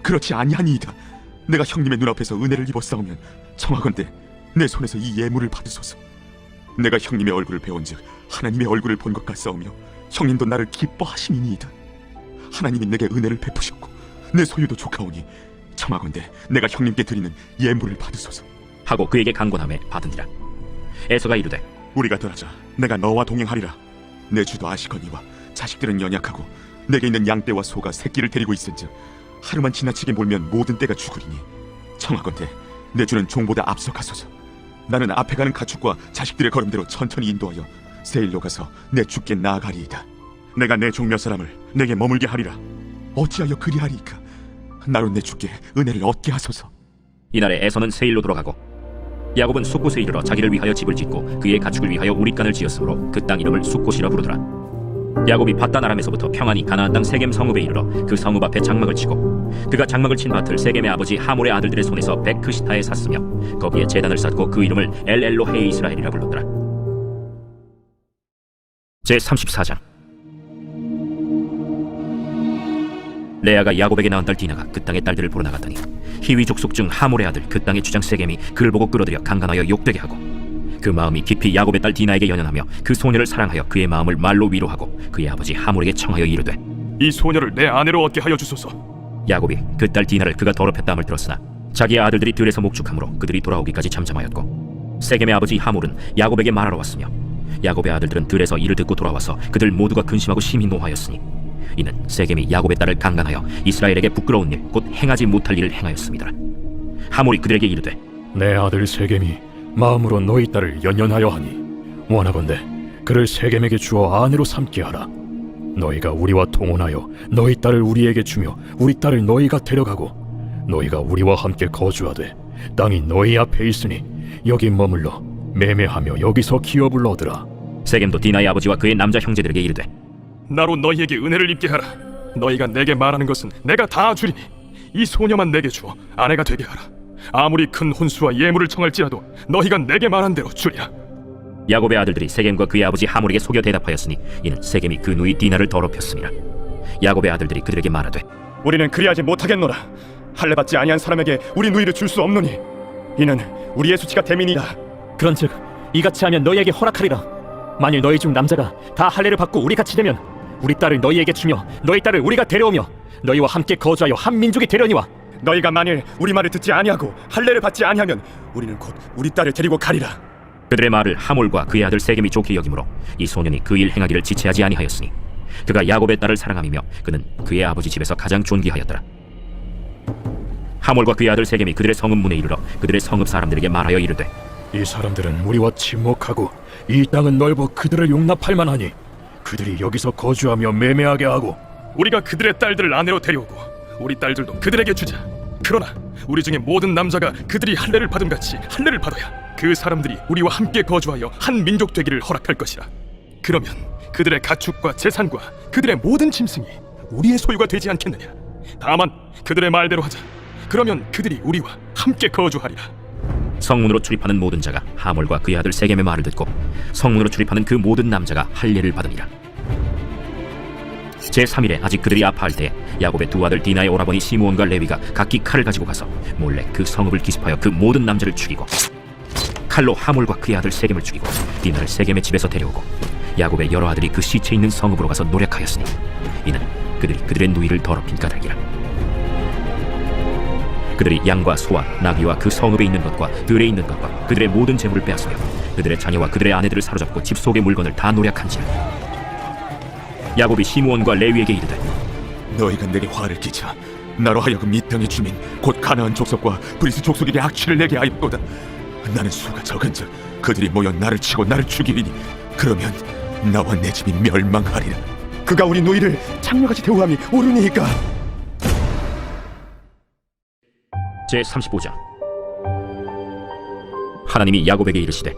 S11: 그렇지 아니하니이다. 내가 형님의 눈앞에서 은혜를 입었사오면 청하건대 내 손에서 이 예물을 받으소서. 내가 형님의 얼굴을 배운즉 하나님의 얼굴을 본 것 같사오며 형님도 나를 기뻐하심이니이다. 하나님이 내게 은혜를 베푸셨고 내 소유도 족하오니 청하건대 내가 형님께 드리는 예물을 받으소서.
S1: 하고 그에게 간곤함에 받으니라. 에서가 이르되
S11: 우리가 떠나자 내가 너와 동행하리라. 내 주도 아시거니와 자식들은 연약하고 내게 있는 양떼와 소가 새끼를 데리고 있은즉 하루만 지나치게 몰면 모든 떼가 죽으리니 청하건대 내 주는 종보다 앞서 가소서. 나는 앞에 가는 가축과 자식들의 걸음대로 천천히 인도하여 세일로 가서 내 주께 나아가리이다. 내가 내 종 몇 사람을 내게 머물게 하리라. 어찌하여 그리하리이까? 나로 내 주께 은혜를 얻게 하소서.
S1: 이날에 에서는 세일로 돌아가고 야곱은 숫곳에 이르러 자기를 위하여 집을 짓고 그의 가축을 위하여 우릿간을 지었으므로 그 땅 이름을 숫곳이라 부르더라. 야곱이 밧단 아람에서부터 평안히 가나안 땅 세겜 성읍에 이르러 그 성읍 앞에 장막을 치고 그가 장막을 친 밭을 세겜의 아버지 하몰의 아들들의 손에서 베크시타에 샀으며 거기에 제단을 쌓고 그 이름을 엘엘로헤 이스라엘이라 불렀더라. 제34장. 레아가 야곱에게 낳은 딸 디나가 그 땅의 딸들을 보러 나갔더니 히위 족속 중 하몰의 아들 그 땅의 주장 세겜이 그를 보고 끌어들여 강간하여 욕되게 하고 그 마음이 깊이 야곱의 딸 디나에게 연연하며 그 소녀를 사랑하여 그의 마음을 말로 위로하고 그의 아버지 하몰에게 청하여 이르되
S7: 이 소녀를 내 아내로 얻게 하여 주소서.
S1: 야곱이 그 딸 디나를 그가 더럽혔다함을 들었으나 자기의 아들들이 들에서 목축하므로 그들이 돌아오기까지 잠잠하였고 세겜의 아버지 하몰은 야곱에게 말하러 왔으며 야곱의 아들들은 들에서 이를 듣고 돌아와서 그들 모두가 근심하고 심히 노하였으니 이는 세겜이 야곱의 딸을 강간하여 이스라엘에게 부끄러운 일 곧 행하지 못할 일을 행하였습니다. 하몰이 그들에게 이르되
S2: 내 아들 세겜이 마음으로 너희 딸을 연연하여 하니 원하건대 그를 세겜에게 주어 아내로 삼게 하라. 너희가 우리와 통혼하여 너희 딸을 우리에게 주며 우리 딸을 너희가 데려가고 너희가 우리와 함께 거주하되 땅이 너희 앞에 있으니 여기 머물러 매매하며 여기서 기업을 얻으라.
S1: 세겜도 디나의 아버지와 그의 남자 형제들에게 이르되
S7: 나로 너희에게 은혜를 입게 하라. 너희가 내게 말하는 것은 내가 다 주리니 이 소녀만 내게 주어 아내가 되게 하라. 아무리 큰 혼수와 예물을 청할지라도 너희가 내게 말한 대로 주리라.
S1: 야곱의 아들들이 세겜과 그의 아버지 하몰에게 속여 대답하였으니 이는 세겜이 그 누이 디나를 더럽혔습니다. 야곱의 아들들이 그들에게 말하되
S8: 우리는 그리하지 못하겠노라. 할례 받지 아니한 사람에게 우리 누이를 줄 수 없노니 이는 우리의 수치가 대민이다.
S12: 그런즉 이같이 하면 너희에게 허락하리라. 만일 너희 중 남자가 다 할례를 받고 우리 같이 되면 우리 딸을 너희에게 주며 너희 딸을 우리가 데려오며 너희와 함께 거주하여 한 민족이 되려니와
S8: 너희가 만일 우리 말을 듣지 아니하고 할례를 받지 아니하면 우리는 곧 우리 딸을 데리고 가리라.
S1: 그들의 말을 하몰과 그의 아들 세겜이 좋게 여기므로 이 소년이 그 일 행하기를 지체하지 아니하였으니 그가 야곱의 딸을 사랑함이며 그는 그의 아버지 집에서 가장 존귀하였더라. 하몰과 그의 아들 세겜이 그들의 성읍 문에 이르러 그들의 성읍 사람들에게 말하여 이르되
S2: 이 사람들은 우리와 친목하고 이 땅은 넓어 그들을 용납할 만하니 그들이 여기서 거주하며 매매하게 하고
S7: 우리가 그들의 딸들을 아내로 데려오고 우리 딸들도 그들에게 주자. 그러나 우리 중에 모든 남자가 그들이 할례를 받은 같이 할례를 받아야 그 사람들이 우리와 함께 거주하여 한 민족 되기를 허락할 것이라. 그러면 그들의 가축과 재산과 그들의 모든 짐승이 우리의 소유가 되지 않겠느냐. 다만 그들의 말대로 하자. 그러면 그들이 우리와 함께 거주하리라.
S1: 성문으로 출입하는 모든 자가 하몰과 그의 아들 세겜의 말을 듣고 성문으로 출입하는 그 모든 남자가 할례를 받으니라. 제3일에 아직 그들이 아파할 때에 야곱의 두 아들 디나의 오라버니 시므온과 레위가 각기 칼을 가지고 가서 몰래 그 성읍을 기습하여 그 모든 남자를 죽이고 칼로 하몰과 그의 아들 세겜을 죽이고 디나를 세겜의 집에서 데려오고 야곱의 여러 아들이 그 시체 있는 성읍으로 가서 노력하였으니 이는 그들이 그들의 누이를 더럽힌 까닭이라. 그들이 양과 소와 나귀와 그 성읍에 있는 것과 들에 있는 것과 그들의 모든 재물을 빼앗으며 그들의 자녀와 그들의 아내들을 사로잡고 집 속의 물건을 다 노략한지라. 야곱이 시므온과 레위에게 이르되
S11: 너희가 내게 화를 끼쳐 나로 하여금 이 땅의 주민 곧 가나안 족속과 브리스 족속에게 악취를 내게 하였도다. 나는 수가 적은즉 그들이 모여 나를 치고 나를 죽이리니 그러면 나와 내 집이 멸망하리라.
S8: 그가 우리 누이를 창녀같이 대우함이 옳으니까.
S1: 제35장. 하나님이 야곱에게 이르시되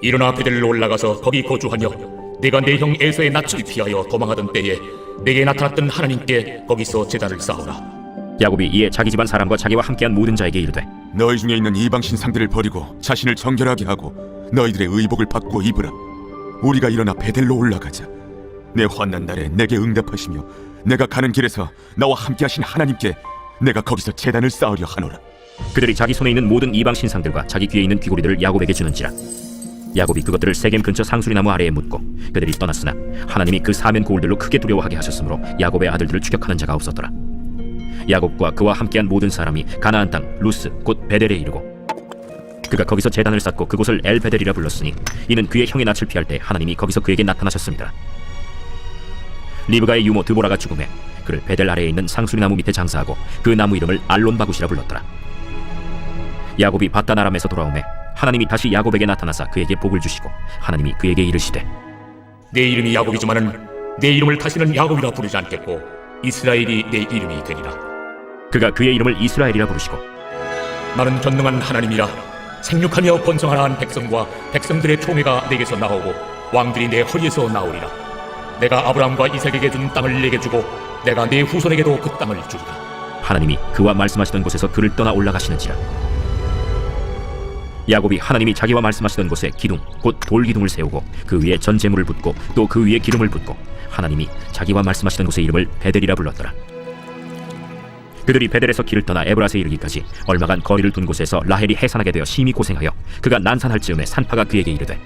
S2: 일어나 베델로 올라가서 거기 거주하며 내가 내 형 에서의 낯을 피하여 도망하던 때에 내게 나타났던 하나님께 거기서 제단을 쌓아라.
S1: 야곱이 이에 자기 집안 사람과 자기와 함께한 모든 자에게 이르되
S3: 너희 중에 있는 이방 신상들을 버리고 자신을 정결하게 하고 너희들의 의복을 바꾸어 입으라. 우리가 일어나 베델로 올라가자. 내 환난 날에 내게 응답하시며 내가 가는 길에서 나와 함께하신 하나님께 내가 거기서 제단을 쌓으려 하노라.
S1: 그들이 자기 손에 있는 모든 이방 신상들과 자기 귀에 있는 귀고리들을 야곱에게 주는지라. 야곱이 그것들을 세겜 근처 상수리나무 아래에 묻고 그들이 떠났으나 하나님이 그 사면 고울들로 크게 두려워하게 하셨으므로 야곱의 아들들을 추격하는 자가 없었더라. 야곱과 그와 함께한 모든 사람이 가나안 땅 루스 곧 베델에 이르고 그가 거기서 제단을 쌓고 그곳을 엘베델이라 불렀으니 이는 그의 형의 낯을 피할 때 하나님이 거기서 그에게 나타나셨습니다. 리브가의 유모 드보라가 죽음에 그를 베델 아래에 있는 상수리나무 밑에 장사하고 그 나무 이름을 알론바굿이라 불렀더라. 야곱이 바단 아람에서 돌아오매 하나님이 다시 야곱에게 나타나사 그에게 복을 주시고 하나님이 그에게 이르시되
S2: 내 이름이 야곱이지만은 내 이름을 다시는 야곱이라 부르지 않겠고 이스라엘이 내 이름이 되리라.
S1: 그가 그의 이름을 이스라엘이라 부르시고
S2: 나는 전능한 하나님이라. 생육하며 번성하라 한 백성과 백성들의 총회가 내게서 나오고 왕들이 내 허리에서 나오리라. 내가 아브라함과 이삭에게 준 땅을 내게 주고 내가 내 후손에게도 그 땅을 주리라.
S1: 하나님이 그와 말씀하시던 곳에서 그를 떠나 올라가시는지라. 야곱이 하나님이 자기와 말씀하시던 곳에 기둥 곧 돌기둥을 세우고 그 위에 전제물을 붓고 또 그 위에 기름을 붓고 하나님이 자기와 말씀하시던 곳의 이름을 베델이라 불렀더라. 그들이 베델에서 길을 떠나 에브라스에 이르기까지 얼마간 거리를 둔 곳에서 라헬이 해산하게 되어 심히 고생하여 그가 난산할 즈음에 산파가 그에게 이르되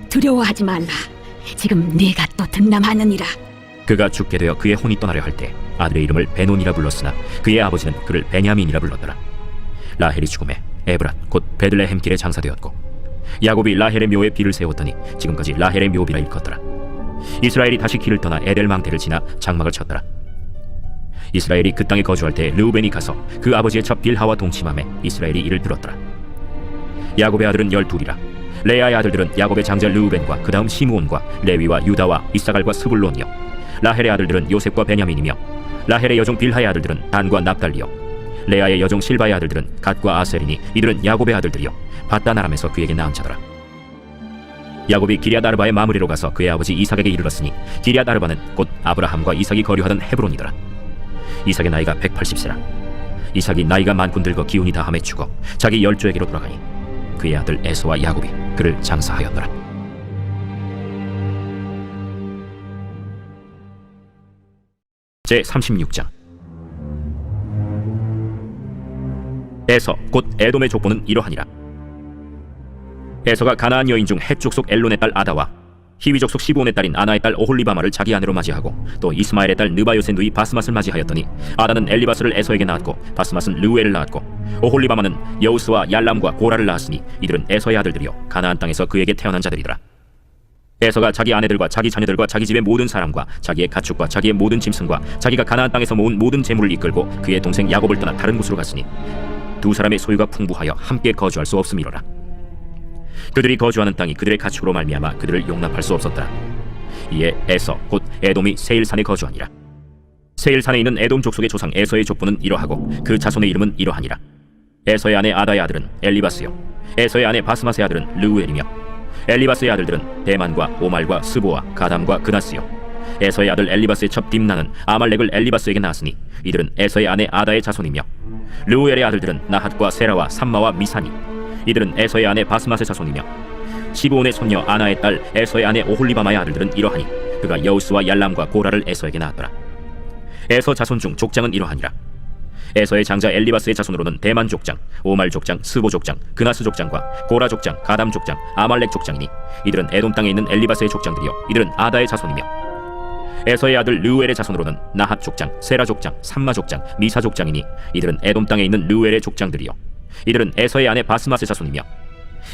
S10: 두려워하지 말라. 지금 네가 또 등남하느니라.
S1: 그가 죽게 되어 그의 혼이 떠나려 할 때 아들의 이름을 베논이라 불렀으나 그의 아버지는 그를 베냐민이라 불렀더라. 라헬이 죽음에 에브란 곧 베들레헴 길에 장사되었고 야곱이 라헬의 묘에 비를 세웠더니 지금까지 라헬의 묘비라 일컫더라. 이스라엘이 다시 길을 떠나 에델망대를 지나 장막을 쳤더라. 이스라엘이 그 땅에 거주할 때 르우벤이 가서 그 아버지의 첩 빌하와 동침함에 이스라엘이 이를 들었더라. 야곱의 아들은 12이라. 레아의 아들들은 야곱의 장자 르우벤과 그 다음 시므온과 레위와 유다와 이사갈과 스불론이요 라헬의 아들들은 요셉과 베냐민이며 라헬의 여종 빌하의 아들들은 단과 납달리요 레아의 여종 실바의 아들들은 갓과 아셀이니 이들은 야곱의 아들들이요 바단 아람에서 그에게 낳은 자더라. 야곱이 기럇 아르바의 마므리로 가서 그의 아버지 이삭에게 이르렀으니 기럇 아르바는 곧 아브라함과 이삭이 거류하던 헤브론이더라. 이삭의 나이가 180세라. 이삭이 나이가 많고 늙어 기운이 다함에 죽어 자기 열조에게로 돌아가니 그의 아들 에서와 야곱이 그를 장사하였더라. 제 36장. 에서 곧 에돔의 족보는 이러하니라. 에서가 가나안 여인 중 헷 족속 엘론의 딸 아다와 히위 족속 시브온의 딸인 아나의 딸 오홀리바마를 자기 아내로 맞이하고 또 이스마엘의 딸 느바요의 누이 바스맛을 맞이하였더니 아다는 엘리바스를 에서에게 낳았고 바스맛은 르우엘을 낳았고 오홀리바마는 여우스와 얄람과 고라를 낳았으니 이들은 에서의 아들들이요 가나안 땅에서 그에게 태어난 자들이더라. 에서가 자기 아내들과 자기 자녀들과 자기 집의 모든 사람과 자기의 가축과 자기의 모든 짐승과 자기가 가나안 땅에서 모은 모든 재물을 이끌고 그의 동생 야곱을 떠나 다른 곳으로 갔으니 두 사람의 소유가 풍부하여 함께 거주할 수 없음이로라. 그들이 거주하는 땅이 그들의 가축으로 말미암아 그들을 용납할 수 없었더라. 이에 에서 곧 에돔이 세일산에 거주하니라. 세일산에 있는 에돔 족속의 조상 에서의 족보는 이러하고 그 자손의 이름은 이러하니라. 에서의 아내 아다의 아들은 엘리바스요 에서의 아내 바스맛의 아들은 르우엘이며 엘리바스의 아들들은 대만과 오말과 스보와 가담과 그나스요 에서의 아들 엘리바스의 첩 딥나는 아말렉을 엘리바스에게 낳았으니 이들은 에서의 아내 아다의 자손이며 르우엘의 아들들은 나핫과 세라와 삼마와 미사니 이들은 에서의 아내 바스맛의 자손이며 시브온의 손녀 아나의 딸 에서의 아내 오홀리바마의 아들들은 이러하니 그가 여우스와 얄람과 고라를 에서에게 낳았더라. 에서 자손 중 족장은 이러하니라. 에서의 장자 엘리바스의 자손으로는 대만 족장, 오말 족장, 스보 족장, 그나스 족장과 고라 족장, 가담 족장, 아말렉 족장이니 이들은 에돔 땅에 있는 엘리바스의 족장들이요 이들은 아다의 자손이며 에서의 아들 르우엘의 자손으로는 나핫 족장, 세라 족장, 삼마 족장, 미사 족장이니 이들은 에돔 땅에 있는 르우엘의 족장들이요 이들은 에서의 아내 바스맛의 자손이며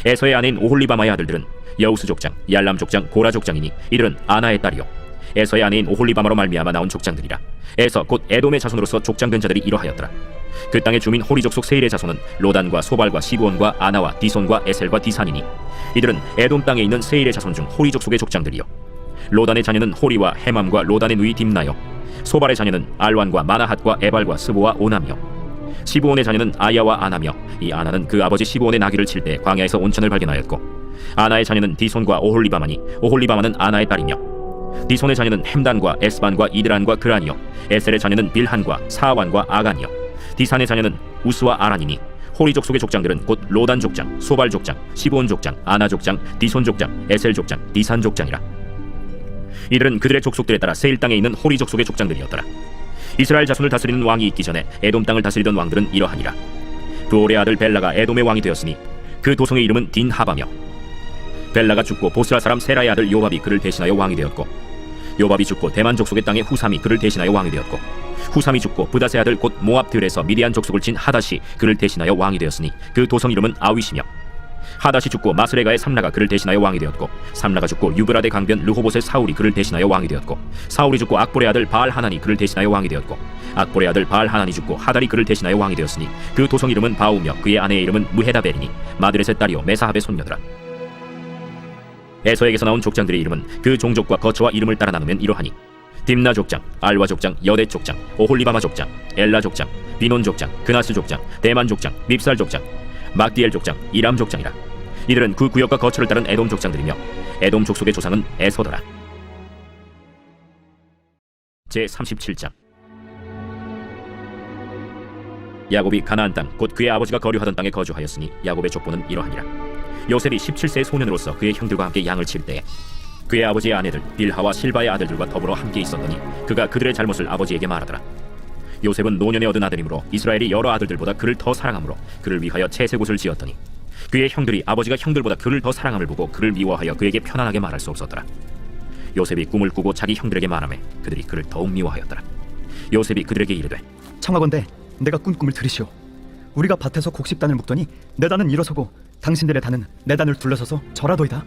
S1: 에서의 아내인 오홀리바마의 아들들은 여우스 족장, 얄람 족장, 고라 족장이니 이들은 아나의 딸이요 에서의 아내인 오홀리바마로 말미암아 나온 족장들이라. 에서 곧 에돔의 자손으로서 족장된 자들이 이러하였더라. 그 땅의 주민 호리 족속 세일의 자손은 로단과 소발과 시브온과 아나와 디손과 에셀과 디산이니 이들은 에돔 땅에 있는 세일의 자손 중 호리 족속의 족장들이요 로단의 자녀는 호리와 헤맘과 로단의 누이 딥나요 소발의 자녀는 알완과 마나핫과 에발과 스보와 오나며 시브온의 자녀는 아야와 아나며 이 아나는 그 아버지 시브온의 나귀를 칠 때 광야에서 온천을 발견하였고 아나의 자녀는 디손과 오홀리바마니 오홀리바마는 아나의 딸이며 디손의 자녀는 햄단과 에스반과 이드란과 그란이요 에셀의 자녀는 빌한과 사완과 아간이요 디산의 자녀는 우스와 아란이니 호리 족속의 족장들은 곧 로단 족장, 소발 족장, 시브온 족장, 아나 족장, 디손 족장, 에셀 족장, 디산 족장이라. 이들은 그들의 족속들에 따라 세일 땅에 있는 호리 족속의 족장들이었더라. 이스라엘 자손을 다스리는 왕이 있기 전에 에돔 땅을 다스리던 왕들은 이러하니라. 부올의 아들 벨라가 에돔의 왕이 되었으니 그 도성의 이름은 딘하바며 벨라가 죽고 보스라 사람 세라의 아들 요밥이 그를 대신하여 왕이 되었고 요밥이 죽고 대만 족속의 땅의 후삼이 그를 대신하여 왕이 되었고 후삼이 죽고 브닷의 아들 곧 모압 들에서 미디안 족속을 친 하닷이 그를 대신하여 왕이 되었으니 그 도성 이름은 아윗이며, 하닷이 죽고 마스레가의 삼라가 그를 대신하여 왕이 되었고, 삼라가 죽고 유브라데 강변 르호봇의 사울이 그를 대신하여 왕이 되었고, 사울이 죽고 악볼의 아들 바알 하난이 그를 대신하여 왕이 되었고, 악볼의 아들 바알 하난이 죽고 하달이 그를 대신하여 왕이 되었으니 그 도성 이름은 바우며 그의 아내의 이름은 무헤다벨이니 마드렛의 딸이요 메사합의 손녀더라. 에서에게서 나온 족장들의 이름은 그 종족과 거처와 이름을 따라 나누면 이러하니, 딥나 족장, 알와 족장, 여대 족장, 오홀리바마 족장, 엘라 족장, 비논 족장, 그나스 족장, 대만 족장, 밉살 족장, 막디엘 족장, 이람 족장이라. 이들은 그 구역과 거처를 따른 에돔 족장들이며 에돔 족속의 조상은 에서더라. 제37장. 야곱이 가나안 땅 곧 그의 아버지가 거류하던 땅에 거주하였으니 야곱의 족보는 이러하니라. 요셉이 17세의 소년으로서 그의 형들과 함께 양을 칠 때에 그의 아버지의 아내들 빌하와 실바의 아들들과 더불어 함께 있었더니 그가 그들의 잘못을 아버지에게 말하더라. 요셉은 노년에 얻은 아들이므로 이스라엘이 여러 아들들보다 그를 더 사랑하므로 그를 위하여 채색옷을 지었더니 그의 형들이 아버지가 형들보다 그를 더 사랑함을 보고 그를 미워하여 그에게 편안하게 말할 수 없었더라. 요셉이 꿈을 꾸고 자기 형들에게 말하매 그들이 그를 더욱 미워하였더라. 요셉이 그들에게 이르되,
S13: 청하건대 내가 꾼 꿈을 들으시오. 우리가 밭에서 곡식단을 묶더니 내 단은 일어서고 당신들의 단은 내 단을 둘러서서 절하도이다.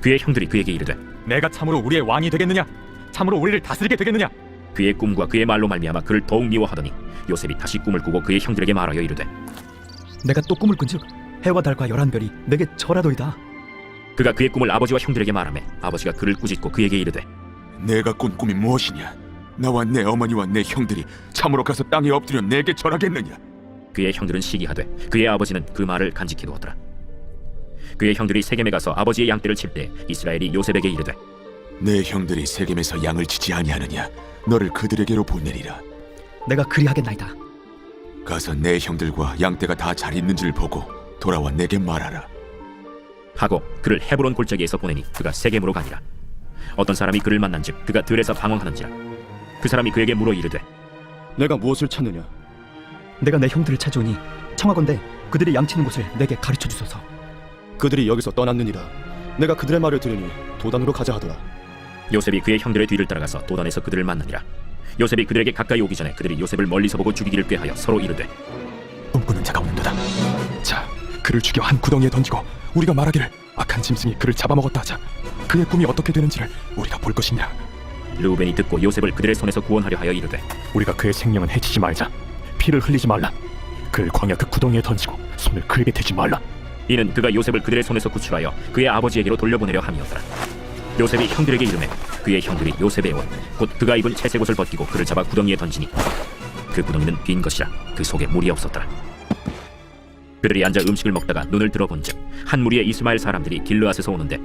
S1: 그의 형들이 그에게 이르되,
S8: 내가 참으로 우리의 왕이 되겠느냐? 참으로 우리를 다스리게 되겠느냐?
S1: 그의 꿈과 그의 말로 말미암아 그를 더욱 미워하더니 요셉이 다시 꿈을 꾸고 그의 형들에게 말하여 이르되,
S13: 내가 또 꿈을 꾼즉 해와 달과 11별이 내게 절하도이다.
S1: 그가 그의 꿈을 아버지와 형들에게 말하매 아버지가 그를 꾸짖고 그에게 이르되,
S11: 내가 꾼 꿈이 무엇이냐? 나와 내 어머니와 내 형들이 참으로 가서 땅에 엎드려 내게 절하겠느냐?
S1: 그의 형들은 시기하되 그의 아버지는 그 말을 간직해 두었더라. 그의 형들이 세겜에 가서 아버지의 양떼를 칠 때 이스라엘이 요셉에게 이르되,
S11: 내 형들이 세겜에서 양을 치지 아니하느냐? 너를 그들에게로 보내리라.
S13: 내가 그리하겠나이다.
S11: 가서 내 형들과 양떼가 다 잘 있는지를 보고 돌아와 내게 말하라.
S1: 하고 그를 헤브론 골짜기에서 보내니 그가 세겜으로 가니라. 어떤 사람이 그를 만난즉 그가 들에서 방황하는지라. 그 사람이 그에게 물어 이르되,
S12: 내가 무엇을 찾느냐?
S13: 내가 내 형들을 찾아오니 청하건대 그들이 양치는 곳을 내게 가르쳐 주소서.
S12: 그들이 여기서 떠났느니라. 내가 그들의 말을 들으니 도단으로 가자 하더라.
S1: 요셉이 그의 형들의 뒤를 따라가서 도단에서 그들을 만나니라. 요셉이 그들에게 가까이 오기 전에 그들이 요셉을 멀리서 보고 죽이기를 꾀하여 서로 이르되,
S13: 꿈꾸는 자가 오는도다. 자, 그를 죽여 한 구덩이에 던지고 우리가 말하기를 악한 짐승이 그를 잡아먹었다 하자. 그의 꿈이 어떻게 되는지를 우리가 볼 것이니라.
S1: 르우벤이 듣고 요셉을 그들의 손에서 구원하려 하여 이르되,
S12: 우리가 그의 생명은 해치지 말자. 피를 흘리지 말라. 그를 광야 그 구덩이에 던지고 손을 그에게 대지 말라.
S1: 이는 그가 요셉을 그들의 손에서 구출하여 그의 아버지에게로 돌려보내려 함이었더라. 요셉이 형들에게 이르매 그의 형들이 요셉의 옷 곧 그가 입은 채색옷을 벗기고 그를 잡아 구덩이에 던지니 그 구덩이는 빈 것이라 그 속에 물이 없었더라. 그들이 앉아 음식을 먹다가 눈을 들어본즉 한 무리의 이스마엘 사람들이 길르앗에서 오는데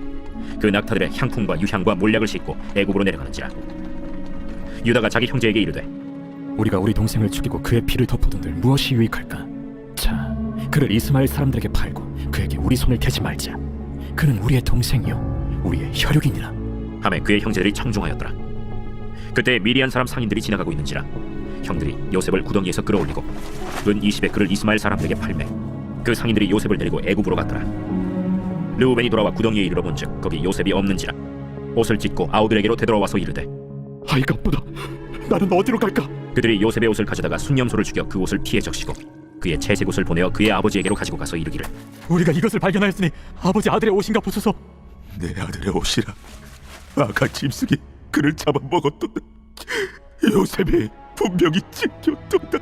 S1: 그 낙타들의 향품과 유향과 몰약을 싣고 애굽으로 내려가는지라. 유다가 자기 형제에게 이르되,
S12: 우리가 우리 동생을 죽이고 그의 피를 덮어둔들 무엇이 유익할까? 자, 그를 이스마엘 사람들에게 팔고 그에게 우리 손을 대지 말자. 그는 우리의 동생이요 우리의 혈육이니라.
S1: 하매 그의 형제들이 청종하였더라. 그때 미디안 사람 상인들이 지나가고 있는지라 형들이 요셉을 구덩이에서 끌어올리고 은 20에 그를 이스마엘 사람들에게 팔매 그 상인들이 요셉을 데리고 애굽으로 갔더라. 르우벤이 돌아와 구덩이에 이르러본즉 거기 요셉이 없는지라 옷을 찢고 아우들에게로 되돌아와서 이르되,
S12: 아이가쁘다. 나는 어디로 갈까?
S1: 그들이 요셉의 옷을 가져다가 순념소를 죽여 그 옷을 피에 적시고 그의 채색옷을 보내어 그의 아버지에게로 가지고 가서 이르기를,
S12: 우리가 이것을 발견하였으니 아버지 아들의 옷인가 보소서.
S11: 내 아들의 옷이라. 악한 짐승이 그를 잡아먹었도다. 요셉이 분명히 찢겼도다.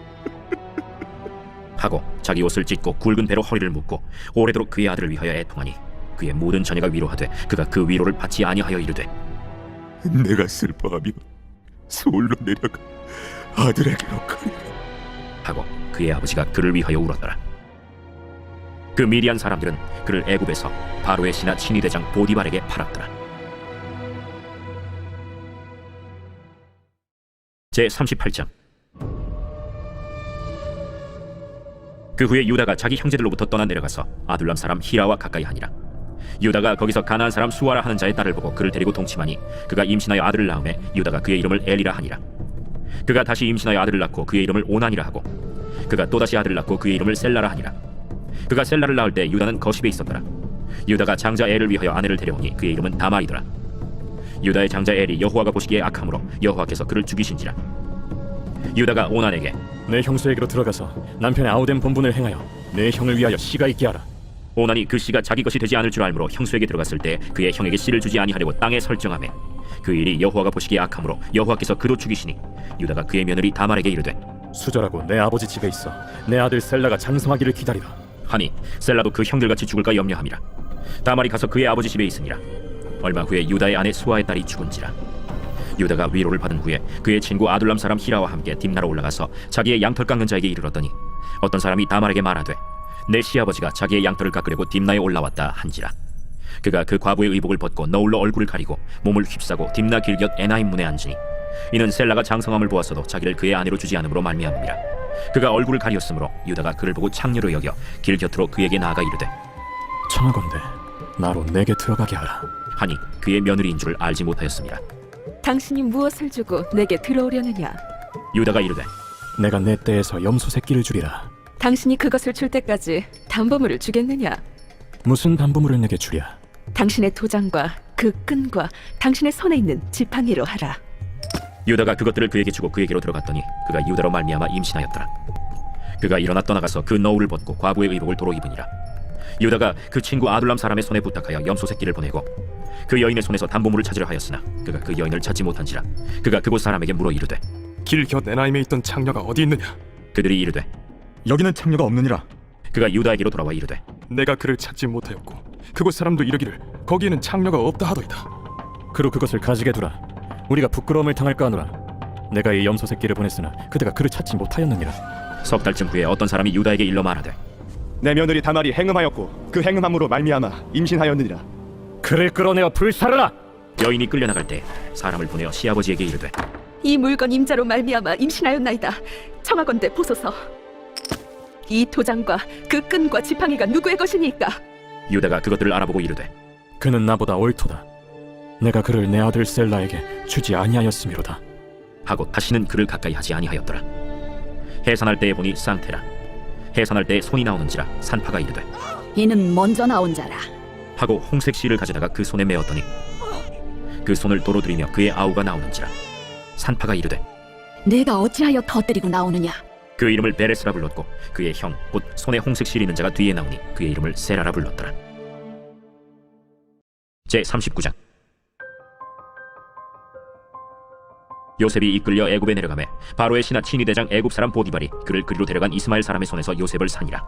S1: 하고 자기 옷을 찢고 굵은 배로 허리를 묶고 오래도록 그의 아들을 위하여 애통하니 그의 모든 자녀가 위로하되 그가 그 위로를 받지 아니하여 이르되,
S11: 내가 슬퍼하며 서울로 내려가 아들에게로 가리라.
S1: 하고 그의 아버지가 그를 위하여 울었더라. 그 미디안 사람들은 그를 애굽에서 바로의 신하 친위대장 보디발에게 팔았더라. 제38장. 그 후에 유다가 자기 형제들로부터 떠나 내려가서 아둘람 사람 히라와 가까이 하니라. 유다가 거기서 가나안 사람 수아라 하는 자의 딸을 보고 그를 데리고 동침하니 그가 임신하여 아들을 낳음에 유다가 그의 이름을 엘이라 하니라. 그가 다시 임신하여 아들을 낳고 그의 이름을 오난이라 하고 그가 또다시 아들을 낳고 그의 이름을 셀라라 하니라. 그가 셀라를 낳을 때 유다는 거십에 있었더라. 유다가 장자 엘을 위하여 아내를 데려오니 그의 이름은 다말이더라. 유다의 장자 엘이 여호와가 보시기에 악함으로 여호와께서 그를 죽이신지라. 유다가 오난에게
S12: 내 형수에게로 들어가서 남편의 아우된 본분을 행하여 내 형을 위하여 씨가 있게 하라.
S1: 오난이 그 씨가 자기 것이 되지 않을 줄 알므로 형수에게 들어갔을 때 그의 형에게 씨를 주지 아니하려고 땅에 설정하매 그 일이 여호와가 보시기에 악함으로 여호와께서 그도 죽이시니 유다가 그의 며느리 다말에게 이르되
S12: 수절하고 내 아버지 집에 있어 내 아들 셀라가 장성하기를 기다리라.
S1: 하니 셀라도 그 형들같이 죽을까 염려함이라. 다말이 가서 그의 아버지 집에 있으니라. 얼마 후에 유다의 아내 수아의 딸이 죽은지라. 유다가 위로를 받은 후에 그의 친구 아둘람 사람 히라와 함께 딥나로 올라가서 자기의 양털 깎는 자에게 이르렀더니 어떤 사람이 다말에게 말하되 내 시아버지가 자기의 양털을 깎으려고 딥나에 올라왔다 한지라. 그가 그 과부의 의복을 벗고 너울로 얼굴을 가리고 몸을 휩싸고 딥나 길곁 에나임 문에 앉으니 이는 셀라가 장성함을 보았어도 자기를 그의 아내로 주지 않음으로 말미암음이라. 그가 얼굴을 가리었으므로 유다가 그를 보고 창녀로 여겨 길 곁으로 그에게 나아가 이르되
S12: 청하건대 나로 내게 들어가게 하라.
S1: 하니 그의 며느리인 줄 알지 못하였습니다.
S9: 당신이 무엇을 주고 내게 들어오려느냐?
S1: 유다가 이르되
S12: 내가 내 떼에서 염소 새끼를 주리라.
S9: 당신이 그것을 줄 때까지 담보물을 주겠느냐?
S12: 무슨 담보물을 내게 주랴?
S9: 당신의 도장과 그 끈과 당신의 손에 있는 지팡이로 하라.
S1: 유다가 그것들을 그에게 주고 그에게로 들어갔더니 그가 유다로 말미암아 임신하였더라. 그가 일어나 떠나가서 그 너울을 벗고 과부의 의복을 도로 입으니라. 유다가 그 친구 아둘람 사람의 손에 부탁하여 염소 새끼를 보내고 그 여인의 손에서 담보물을 찾으려 하였으나 그가 그 여인을 찾지 못한지라. 그가 그곳 사람에게 물어 이르되
S7: 길 곁 에나임에 있던 창녀가 어디 있느냐?
S1: 그들이 이르되
S8: 여기는 창녀가 없느니라.
S1: 그가 유다에게로 돌아와 이르되
S7: 내가 그를 찾지 못하였고 그곳 사람도 이르기를 거기에는 창녀가 없다 하더이다.
S12: 그로 그것을 가지게 두라. 우리가 부끄러움을 당할까 하노라. 내가 이 염소 새끼를 보냈으나 그대가 그를 찾지 못하였느니라.
S1: 석 달쯤 후에 어떤 사람이 유다에게 일러 말하되
S11: 내 며느리 다말이 행음하였고 그 행음함으로 말미암아 임신하였느니라.
S12: 그를 끌어내어 불사르라.
S1: 여인이 끌려나갈 때 사람을 보내어 시아버지에게 이르되
S9: 이 물건 임자로 말미암아 임신하였나이다. 청하건대 보소서. 이 도장과 그 끈과 지팡이가 누구의 것이니까?
S1: 유다가 그것들을 알아보고 이르되
S12: 그는 나보다 옳도다. 내가 그를 내 아들 셀라에게 주지 아니하였음이로다.
S1: 하고 다시는 그를 가까이 하지 아니하였더라. 해산할 때에 보니 쌍태라. 해산할 때에 손이 나오는지라 산파가 이르되
S10: 이는 먼저 나온 자라.
S1: 하고 홍색 실을 가져다가 그 손에 메었더니 그 손을 도로 들이며 그의 아우가 나오는지라. 산파가 이르되
S10: 내가 어찌하여 터뜨리고 나오느냐?
S1: 그 이름을 베레스라 불렀고 그의 형 곧 손에 홍색 실 있는 자가 뒤에 나오니 그의 이름을 세라라 불렀더라. 제39장. 요셉이 이끌려 애굽에 내려가매 바로의 신하 친위 대장 애굽 사람 보디발이 그를 그리로 데려간 이스마엘 사람의 손에서 요셉을 산이라.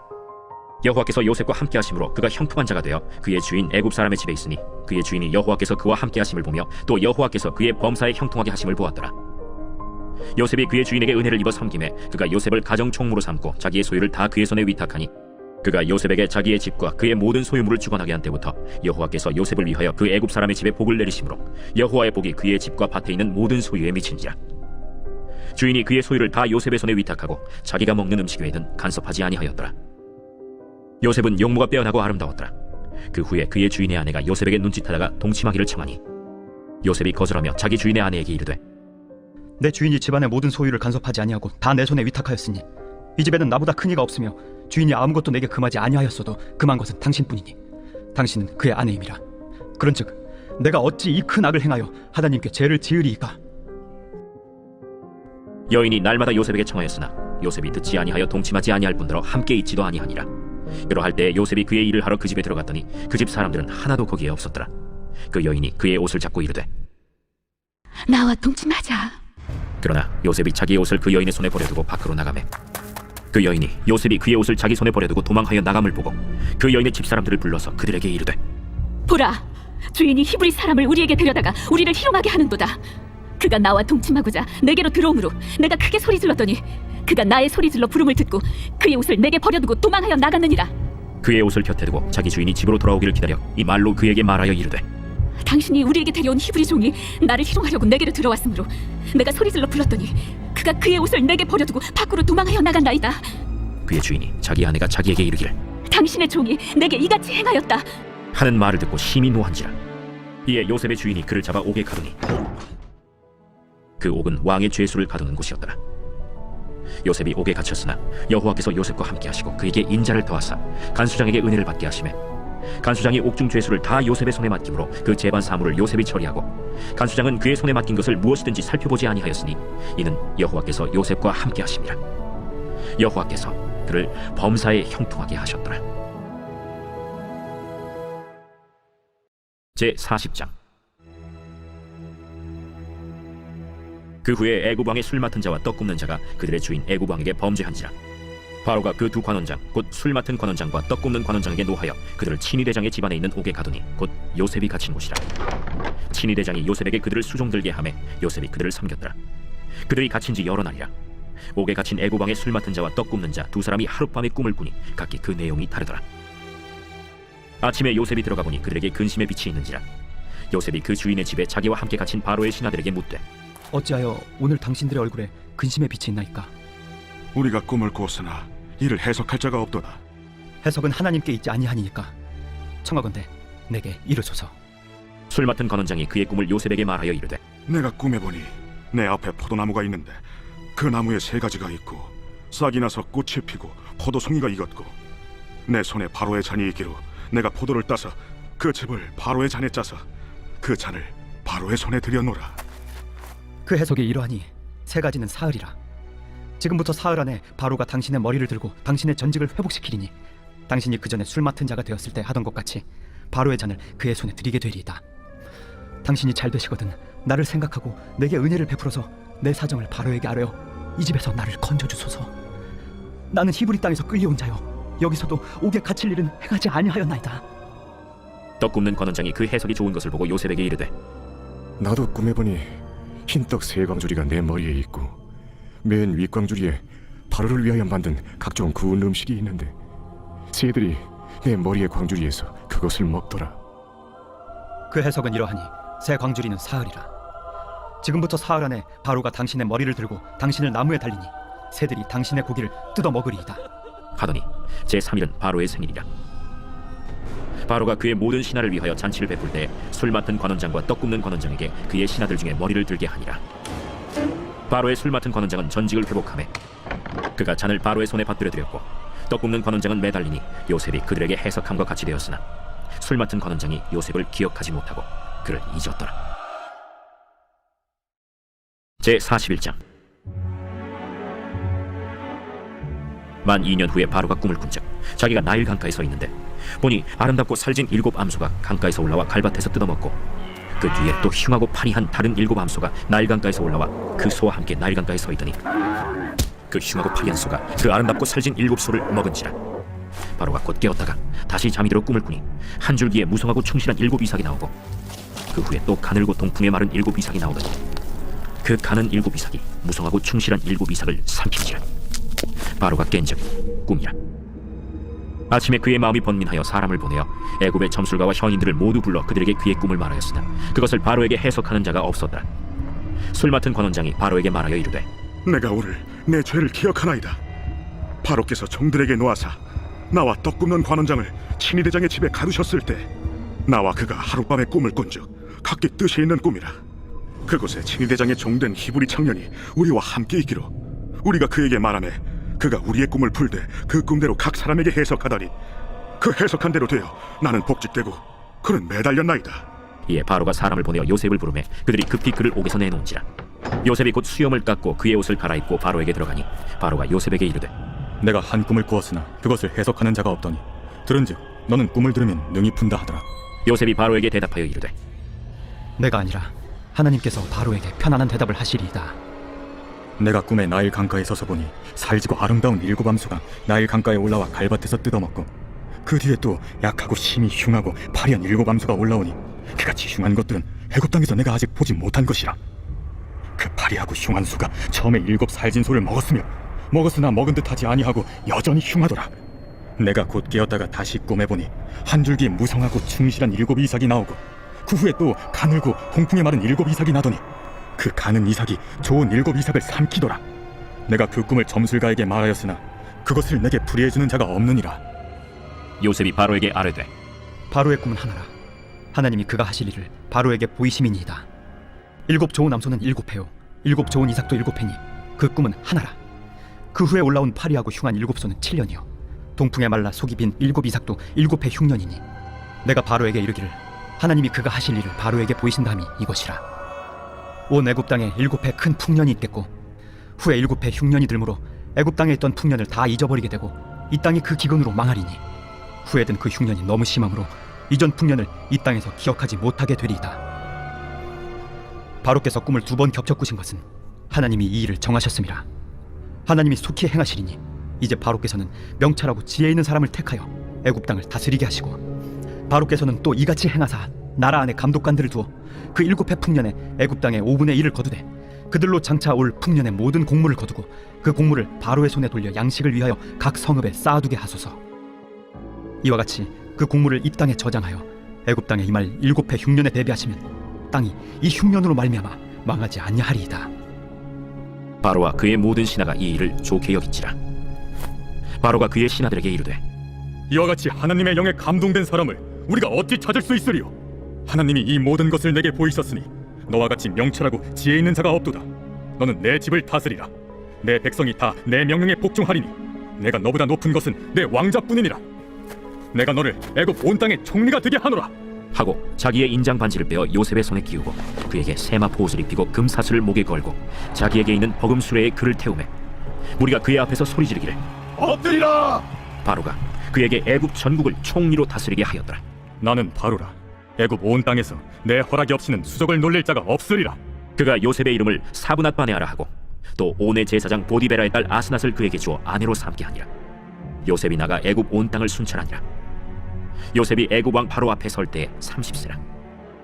S1: 여호와께서 요셉과 함께 하심으로 그가 형통한 자가 되어 그의 주인 애굽 사람의 집에 있으니 그의 주인이 여호와께서 그와 함께 하심을 보며 또 여호와께서 그의 범사에 형통하게 하심을 보았더라. 요셉이 그의 주인에게 은혜를 입어 섬김에 그가 요셉을 가정 총무로 삼고 자기의 소유를 다 그의 손에 위탁하니 그가 요셉에게 자기의 집과 그의 모든 소유물을 주관하게 한 때부터 여호와께서 요셉을 위하여 그 애굽 사람의 집에 복을 내리심으로 여호와의 복이 그의 집과 밭에 있는 모든 소유에 미친지라. 주인이 그의 소유를 다 요셉의 손에 위탁하고 자기가 먹는 음식 외에는 간섭하지 아니하였더라. 요셉은 용모가 빼어나고 아름다웠더라. 그 후에 그의 주인의 아내가 요셉에게 눈짓하다가 동침하기를 청하니 요셉이 거절하며 자기 주인의 아내에게 이르되
S14: 내 주인이 집안의 모든 소유를 간섭하지 아니하고 다 내 손에 위탁하였으니 이 집에는 나보다 큰 이가 없으며 주인이 아무것도 내게 금하지 아니하였어도 금한 것은 당신뿐이니 당신은 그의 아내임이라. 그런즉 내가 어찌 이 큰 악을 행하여 하나님께 죄를 지으리이까?
S1: 여인이 날마다 요셉에게 청하였으나 요셉이 듣지 아니하여 동침하지 아니할 뿐더러 함께 있지도 아니하니라. 이러할 때 요셉이 그의 일을 하러 그 집에 들어갔더니 그 집 사람들은 하나도 거기에 없었더라. 그 여인이 그의 옷을 잡고 이르되
S10: 나와 동침하자.
S1: 그러나 요셉이 자기의 옷을 그 여인의 손에 버려두고 밖으로 나가매 그 여인이 요셉이 그의 옷을 자기 손에 버려두고 도망하여 나감을 보고 그 여인의 집사람들을 불러서 그들에게 이르되
S10: 보라, 주인이 히브리 사람을 우리에게 데려다가 우리를 희롱하게 하는도다. 그가 나와 동침하고자 내게로 들어오므로 내가 크게 소리 질렀더니 그가 나의 소리 질러 부름을 듣고 그의 옷을 내게 버려두고 도망하여 나갔느니라.
S1: 그의 옷을 곁에 두고 자기 주인이 집으로 돌아오기를 기다려 이 말로 그에게 말하여 이르되
S10: 당신이 우리에게 데려온 히브리 종이 나를 희롱하려고 내게로 들어왔으므로 내가 소리질러 불렀더니 그가 그의 옷을 내게 버려두고 밖으로 도망하여 나간다이다.
S1: 그의 주인이 자기 아내가 자기에게 이르기를
S10: 당신의 종이 내게 이같이 행하였다
S1: 하는 말을 듣고 심히 노한지라. 이에 요셉의 주인이 그를 잡아 옥에 가두니 그 옥은 왕의 죄수를 가두는 곳이었더라. 요셉이 옥에 갇혔으나 여호와께서 요셉과 함께 하시고 그에게 인자를 더하사 간수장에게 은혜를 받게 하시매 간수장이 옥중 죄수를 다 요셉의 손에 맡김으로 그 재반 사물을 요셉이 처리하고 간수장은 그의 손에 맡긴 것을 무엇이든지 살펴보지 아니하였으니 이는 여호와께서 요셉과 함께 하심이라. 여호와께서 그를 범사에 형통하게 하셨더라. 제 40장. 그 후에 애굽 왕의 술 맡은 자와 떡 굽는 자가 그들의 주인 애굽 왕에게 범죄한지라. 바로가 그 두 관원장 곧 술 맡은 관원장과 떡 굽는 관원장에게 노하여 그들을 친위대장의 집안에 있는 옥에 가두니 곧 요셉이 갇힌 곳이라. 친위대장이 요셉에게 그들을 수종들게 하매 요셉이 그들을 섬겼더라. 그들이 갇힌 지 여러 날이라. 옥에 갇힌 애굽 왕의 술 맡은 자와 떡 굽는 자 두 사람이 하룻밤에 꿈을 꾸니 각기 그 내용이 다르더라. 아침에 요셉이 들어가 보니 그들에게 근심의 빛이 있는지라. 요셉이 그 주인의 집에 자기와 함께 갇힌 바로의 신하들에게 묻되
S14: 어찌하여 오늘 당신들의 얼굴에 근심의 빛이 있나이까?
S5: 우리가 꿈을 꾸었으나 이를 해석할 자가 없도다.
S14: 해석은 하나님께 있지 아니하니까 청하건대 내게 이르소서.
S1: 술 맡은 관원장이 그의 꿈을 요셉에게 말하여 이르되
S5: 내가 꿈에 보니 내 앞에 포도나무가 있는데 그 나무에 세 가지가 있고 싹이 나서 꽃이 피고 포도송이가 익었고 내 손에 바로의 잔이 있기로 내가 포도를 따서 그 즙을 바로의 잔에 짜서 그 잔을 바로의 손에 들여놓으라.
S14: 그 해석이 이러하니 세 가지는 사흘이라. 지금부터 사흘 안에 바로가 당신의 머리를 들고 당신의 전직을 회복시키리니 당신이 그 전에 술 맡은 자가 되었을 때 하던 것 같이 바로의 잔을 그의 손에 드리게 되리이다. 당신이 잘 되시거든 나를 생각하고 내게 은혜를 베풀어서 내 사정을 바로에게 아뢰어 이 집에서 나를 건져주소서. 나는 히브리 땅에서 끌려온 자요 여기서도 옥에 갇힐 일은 행하지 아니하였나이다.
S1: 떡 굽는 관원장이 그 해석이 좋은 것을 보고 요셉에게 이르되
S4: 나도 꿈에 보니 흰떡 세 광주리가 내 머리에 있고 맨 윗광주리에 바로를 위하여 만든 각종 구운 음식이 있는데 새들이 내 머리의 광주리에서 그것을 먹더라.
S14: 그 해석은 이러하니 새 광주리는 사흘이라. 지금부터 사흘 안에 바로가 당신의 머리를 들고 당신을 나무에 달리니 새들이 당신의 고기를 뜯어 먹으리이다.
S1: 하더니 제 3일은 바로의 생일이라. 바로가 그의 모든 신하를 위하여 잔치를 베풀 때 술 맡은 관원장과 떡 굽는 관원장에게 그의 신하들 중에 머리를 들게 하니라. 바로의 술 맡은 관원장은 전직을 회복하매 그가 잔을 바로의 손에 받들어 드렸고 떡 굽는 관원장은 매달리니 요셉이 그들에게 해석함과 같이 되었으나 술 맡은 관원장이 요셉을 기억하지 못하고 그를 잊었더라. 제 41장. 만 2년 후에 바로가 꿈을 꾼즉 자기가 나일 강가에 서 있는데 보니 아름답고 살진 7 암소가 강가에서 올라와 갈밭에서 뜯어먹고 그 뒤에 또 흉하고 파리한 다른 7 암소가 나일 강가에서 올라와 그 소와 함께 나일 강가에 서 있더니 그 흉하고 파리한 소가 그 아름답고 살진 7 소를 먹은지라. 바로가 곧 깨었다가 다시 잠이 들어 꿈을 꾸니 한 줄기에 무성하고 충실한 7 이삭이 나오고 그 후에 또 가늘고 동풍에 마른 7 이삭이 나오더니 그 가는 7 이삭이 무성하고 충실한 7 이삭을 삼킨지라. 바로가 깬즉 꿈이라. 아침에 그의 마음이 번민하여 사람을 보내어 애굽의 점술가와 현인들을 모두 불러 그들에게 그의 꿈을 말하였으나 그것을 바로에게 해석하는 자가 없었더라. 술 맡은 관원장이 바로에게 말하여 이르되
S5: 내가 오늘 내 죄를 기억하나이다. 바로께서 종들에게 놓아사 나와 떡 굽는 관원장을 친위대장의 집에 가두셨을 때 나와 그가 하룻밤에 꿈을 꾼즉 각기 뜻이 있는 꿈이라. 그곳에 친위대장의 종된 히브리 청년이 우리와 함께 있기로 우리가 그에게 말하매 그가 우리의 꿈을 풀되 그 꿈대로 각 사람에게 해석하다니 그 해석한 대로 되어 나는 복직되고 그는 매달렸나이다.
S1: 이에 바로가 사람을 보내어 요셉을 부르매 그들이 급히 그를 옥에서 내놓은지라. 요셉이 곧 수염을 깎고 그의 옷을 갈아입고 바로에게 들어가니 바로가 요셉에게 이르되
S8: 내가 한 꿈을 꾸었으나 그것을 해석하는 자가 없더니 들은즉 너는 꿈을 들으면 능히 푼다 하더라.
S1: 요셉이 바로에게 대답하여 이르되
S14: 내가 아니라 하나님께서 바로에게 편안한 대답을 하시리이다.
S8: 내가 꿈에 나일 강가에 서서 보니 살지고 아름다운 7 암소가 나일 강가에 올라와 갈밭에서 뜯어먹고 그 뒤에 또 약하고 심히 흉하고 파리한 7 암소가 올라오니 그같이 흉한 것들은 애굽 땅에서 내가 아직 보지 못한 것이라. 그 파리하고 흉한 소가 처음에 7 살진 소를 먹었으나 먹은 듯하지 아니하고 여전히 흉하더라. 내가 곧 깨었다가 다시 꿈에 보니 한 줄기 무성하고 충실한 7 이삭이 나오고 그 후에 또 가늘고 홍풍에 마른 7 이삭이 나더니 그 가는 이삭이 좋은 7 이삭을 삼키더라. 내가 그 꿈을 점술가에게 말하였으나 그것을 내게 풀이해주는 자가 없느니라.
S1: 요셉이 바로에게 아뢰되
S14: 바로의 꿈은 하나라. 하나님이 그가 하실 일을 바로에게 보이심이니이다. 7 좋은 암소는 7 회요 7 좋은 이삭도 7 회니 그 꿈은 하나라. 그 후에 올라온 파리하고 흉한 7 소는 7년이요 동풍에 말라 속이 빈 7 이삭도 7회 흉년이니 내가 바로에게 이르기를 하나님이 그가 하실 일을 바로에게 보이신다함이 이것이라. 온 애굽 땅에 7해 큰 풍년이 있겠고 후에 7해 흉년이 들므로 애굽 땅에 있던 풍년을 다 잊어버리게 되고 이 땅이 그 기근으로 망하리니 후에 든 그 흉년이 너무 심함으로 이전 풍년을 이 땅에서 기억하지 못하게 되리이다. 바로께서 꿈을 2번 겹쳐 꾸신 것은 하나님이 이 일을 정하셨음이라. 하나님이 속히 행하시리니 이제 바로께서는 명철하고 지혜 있는 사람을 택하여 애굽 땅을 다스리게 하시고 바로께서는 또 이같이 행하사 나라 안에 감독관들을 두어 그 7해 풍년에 애굽 땅의 5분의 1을 거두되 그들로 장차 올 풍년의 모든 곡물을 거두고 그 곡물을 바로의 손에 돌려 양식을 위하여 각 성읍에 쌓아두게 하소서. 이와 같이 그 곡물을 이 땅에 저장하여 애굽 땅에 임할 7해 흉년에 대비하시면 땅이 이 흉년으로 말미암아 망하지 아니하리이다.
S1: 바로와 그의 모든 신하가 이 일을 좋게 여긴지라. 바로가 그의 신하들에게 이르되
S8: 이와 같이 하나님의 영에 감동된 사람을 우리가 어찌 찾을 수 있으리요? 하나님이 이 모든 것을 내게 보이셨으니 너와 같이 명철하고 지혜 있는 자가 없도다. 너는 내 집을 다스리라. 내 백성이 다 내 명령에 복종하리니 내가 너보다 높은 것은 내 왕자뿐이니라. 내가 너를 애굽 온 땅의 총리가 되게 하노라.
S1: 하고 자기의 인장 반지를 빼어 요셉의 손에 끼우고 그에게 세마포 옷을 입히고 금사슬을 목에 걸고 자기에게 있는 버금 수레에 그를 태우매 무리가 그의 앞에서 소리 지르기를
S11: 엎드리라.
S1: 바로가 그에게 애굽 전국을 총리로 다스리게 하였더라.
S8: 나는 바로라. 애굽 온 땅에서 내 허락이 없이는 수족을 놀릴 자가 없으리라.
S1: 그가 요셉의 이름을 사브낫 바네아라 하고 또 온의 제사장 보디베라의 딸 아스낫을 그에게 주어 아내로 삼게 하니라. 요셉이 나가 애굽 온 땅을 순찰하니라. 요셉이 애굽 왕 바로 앞에 설 때에 30세라.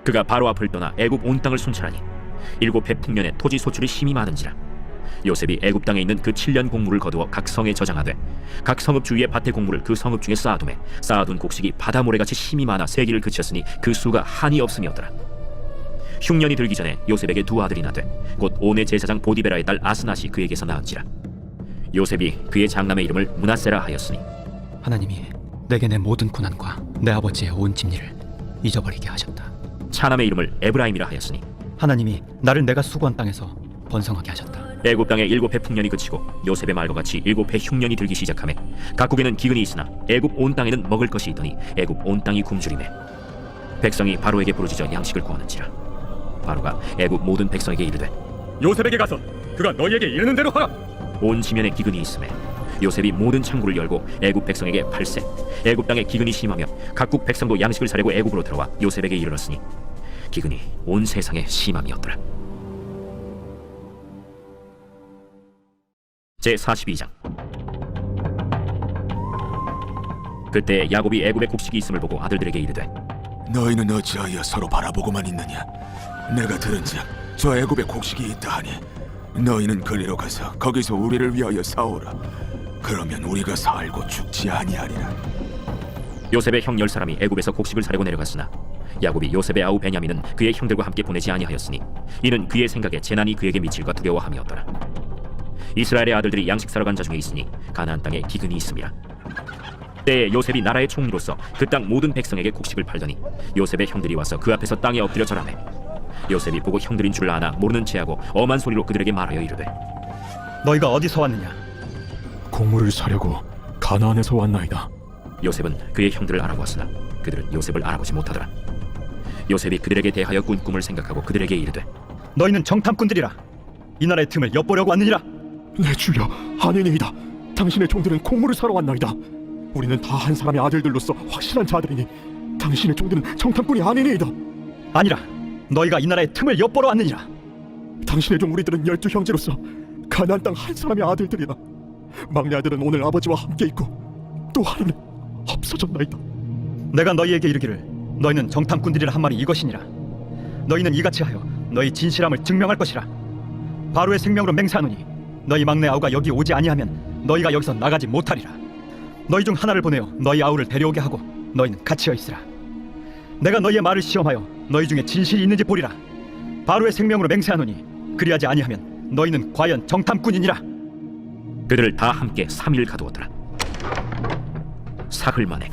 S1: 그가 바로 앞을 떠나 애굽 온 땅을 순찰하니 7해 풍년에 토지 소출이 심히 많은지라. 요셉이 애굽 땅에 있는 그 7년 곡물을 거두어 각 성에 저장하되 각 성읍 주위의 밭의 곡물을 그 성읍 중에 쌓아두매 쌓아둔 곡식이 바다 모래같이 심히 많아 세기를 그쳤으니 그 수가 한이 없음이었더라. 흉년이 들기 전에 요셉에게 2 아들이 나되 곧 온의 제사장 보디베라의 딸 아스낫이 그에게서 낳은지라. 요셉이 그의 장남의 이름을 므낫세라 하였으니
S14: 하나님이 내게 내 모든 고난과 내 아버지의 온 집리를 잊어버리게 하셨다.
S1: 차남의 이름을 에브라임이라 하였으니
S14: 하나님이 나를 내가 수고한 땅에서 번성하게 하셨다.
S1: 애굽 땅에 7해 풍년이 그치고 요셉의 말과 같이 7해 흉년이 들기 시작하매 각국에는 기근이 있으나 애굽 온 땅에는 먹을 것이 있더니 애굽 온 땅이 굶주리매 백성이 바로에게 부르짖어 양식을 구하는지라. 바로가 애굽 모든 백성에게 이르되
S8: 요셉에게 가서 그가 너희에게 이르는 대로 하라.
S1: 온 지면에 기근이 있음에 요셉이 모든 창구를 열고 애굽 백성에게 팔세 애굽 땅에 기근이 심하며 각국 백성도 양식을 사려고 애굽으로 들어와 요셉에게 이르렀으니 기근이 온 세상에 심함이었더라. 제42장. 그때 야곱이 애굽에 곡식이 있음을 보고 아들들에게 이르되
S3: 너희는 어찌하여 서로 바라보고만 있느냐? 내가 들은즉 저 애굽에 곡식이 있다 하니 너희는 그리로 가서 거기서 우리를 위하여 사오라. 그러면 우리가 살고 죽지 아니하리라.
S1: 요셉의 형 10사람이 애굽에서 곡식을 사려고 내려갔으나 야곱이 요셉의 아우 베냐민은 그의 형들과 함께 보내지 아니하였으니 이는 그의 생각에 재난이 그에게 미칠까 두려워함이었더라. 이스라엘의 아들들이 양식 사러 간 자 중에 있으니 가나안 땅에 기근이 있음이라. 때에 요셉이 나라의 총리로서 그 땅 모든 백성에게 곡식을 팔더니 요셉의 형들이 와서 그 앞에서 땅에 엎드려 절하매 요셉이 보고 형들인 줄 아나 모르는 체하고 엄한 소리로 그들에게 말하여 이르되
S14: 너희가 어디서 왔느냐?
S13: 곡물을 사려고 가나안에서 왔나이다.
S1: 요셉은 그의 형들을 알아보았으나 그들은 요셉을 알아보지 못하더라. 요셉이 그들에게 대하여 꾼 꿈을 생각하고 그들에게 이르되
S14: 너희는 정탐꾼들이라. 이 나라의 틈을 엿보려고 왔느니라.
S11: 내 주여, 아니니이다. 당신의 종들은 곡물을 사러 왔나이다. 우리는 다 한 사람의 아들들로서 확실한 자들이니 당신의 종들은 정탐꾼이 아니니이다.
S14: 아니라 너희가 이 나라의 틈을 엿보러 왔느니라.
S11: 당신의 종 우리들은 12형제로서 가나안 땅 한 사람의 아들들이라. 막내 아들은 오늘 아버지와 함께 있고 또 하나는 없어졌나이다.
S14: 내가 너희에게 이르기를 너희는 정탐꾼들이라 한 말이 이것이니라. 너희는 이같이 하여 너희 진실함을 증명할 것이라. 바로의 생명으로 맹세하노니 너희 막내 아우가 여기 오지 아니하면 너희가 여기서 나가지 못하리라. 너희 중 하나를 보내어 너희 아우를 데려오게 하고 너희는 갇히어 있으라. 내가 너희의 말을 시험하여 너희 중에 진실이 있는지 보리라. 바로의 생명으로 맹세하노니 그리하지 아니하면 너희는 과연 정탐꾼이니라.
S1: 그들을 다 함께 3일 가두었더라. 사흘 만에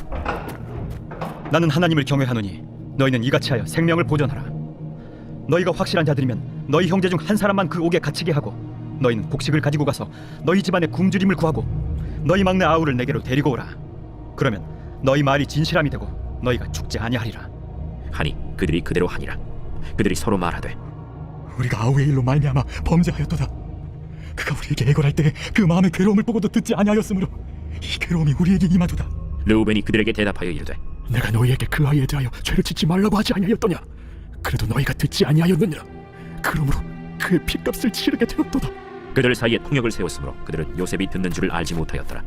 S14: 나는 하나님을 경외하노니 너희는 이같이 하여 생명을 보존하라. 너희가 확실한 자들이면 너희 형제 중 한 사람만 그 옥에 갇히게 하고 너희는 곡식을 가지고 가서 너희 집안의 굶주림을 구하고 너희 막내 아우를 내게로 데리고 오라. 그러면 너희 말이 진실함이 되고 너희가 죽지 아니하리라.
S1: 하니 그들이 그대로 하니라. 그들이 서로 말하되
S8: 우리가 아우의 일로 말미암아 범죄하였도다. 그가 우리에게 애걸할 때 그 마음의 괴로움을 보고도 듣지 아니하였으므로 이 괴로움이 우리에게 임하도다.
S1: 르우벤이 그들에게 대답하여 이르되
S13: 내가 너희에게 그 아이에 대하여 죄를 짓지 말라고 하지 아니하였더냐? 그래도 너희가 듣지 아니하였느냐? 그러므로 그의 핏값을 치르게 되었도다.
S1: 그들 사이에 통역을 세웠으므로 그들은 요셉이 듣는 줄을 알지 못하였더라.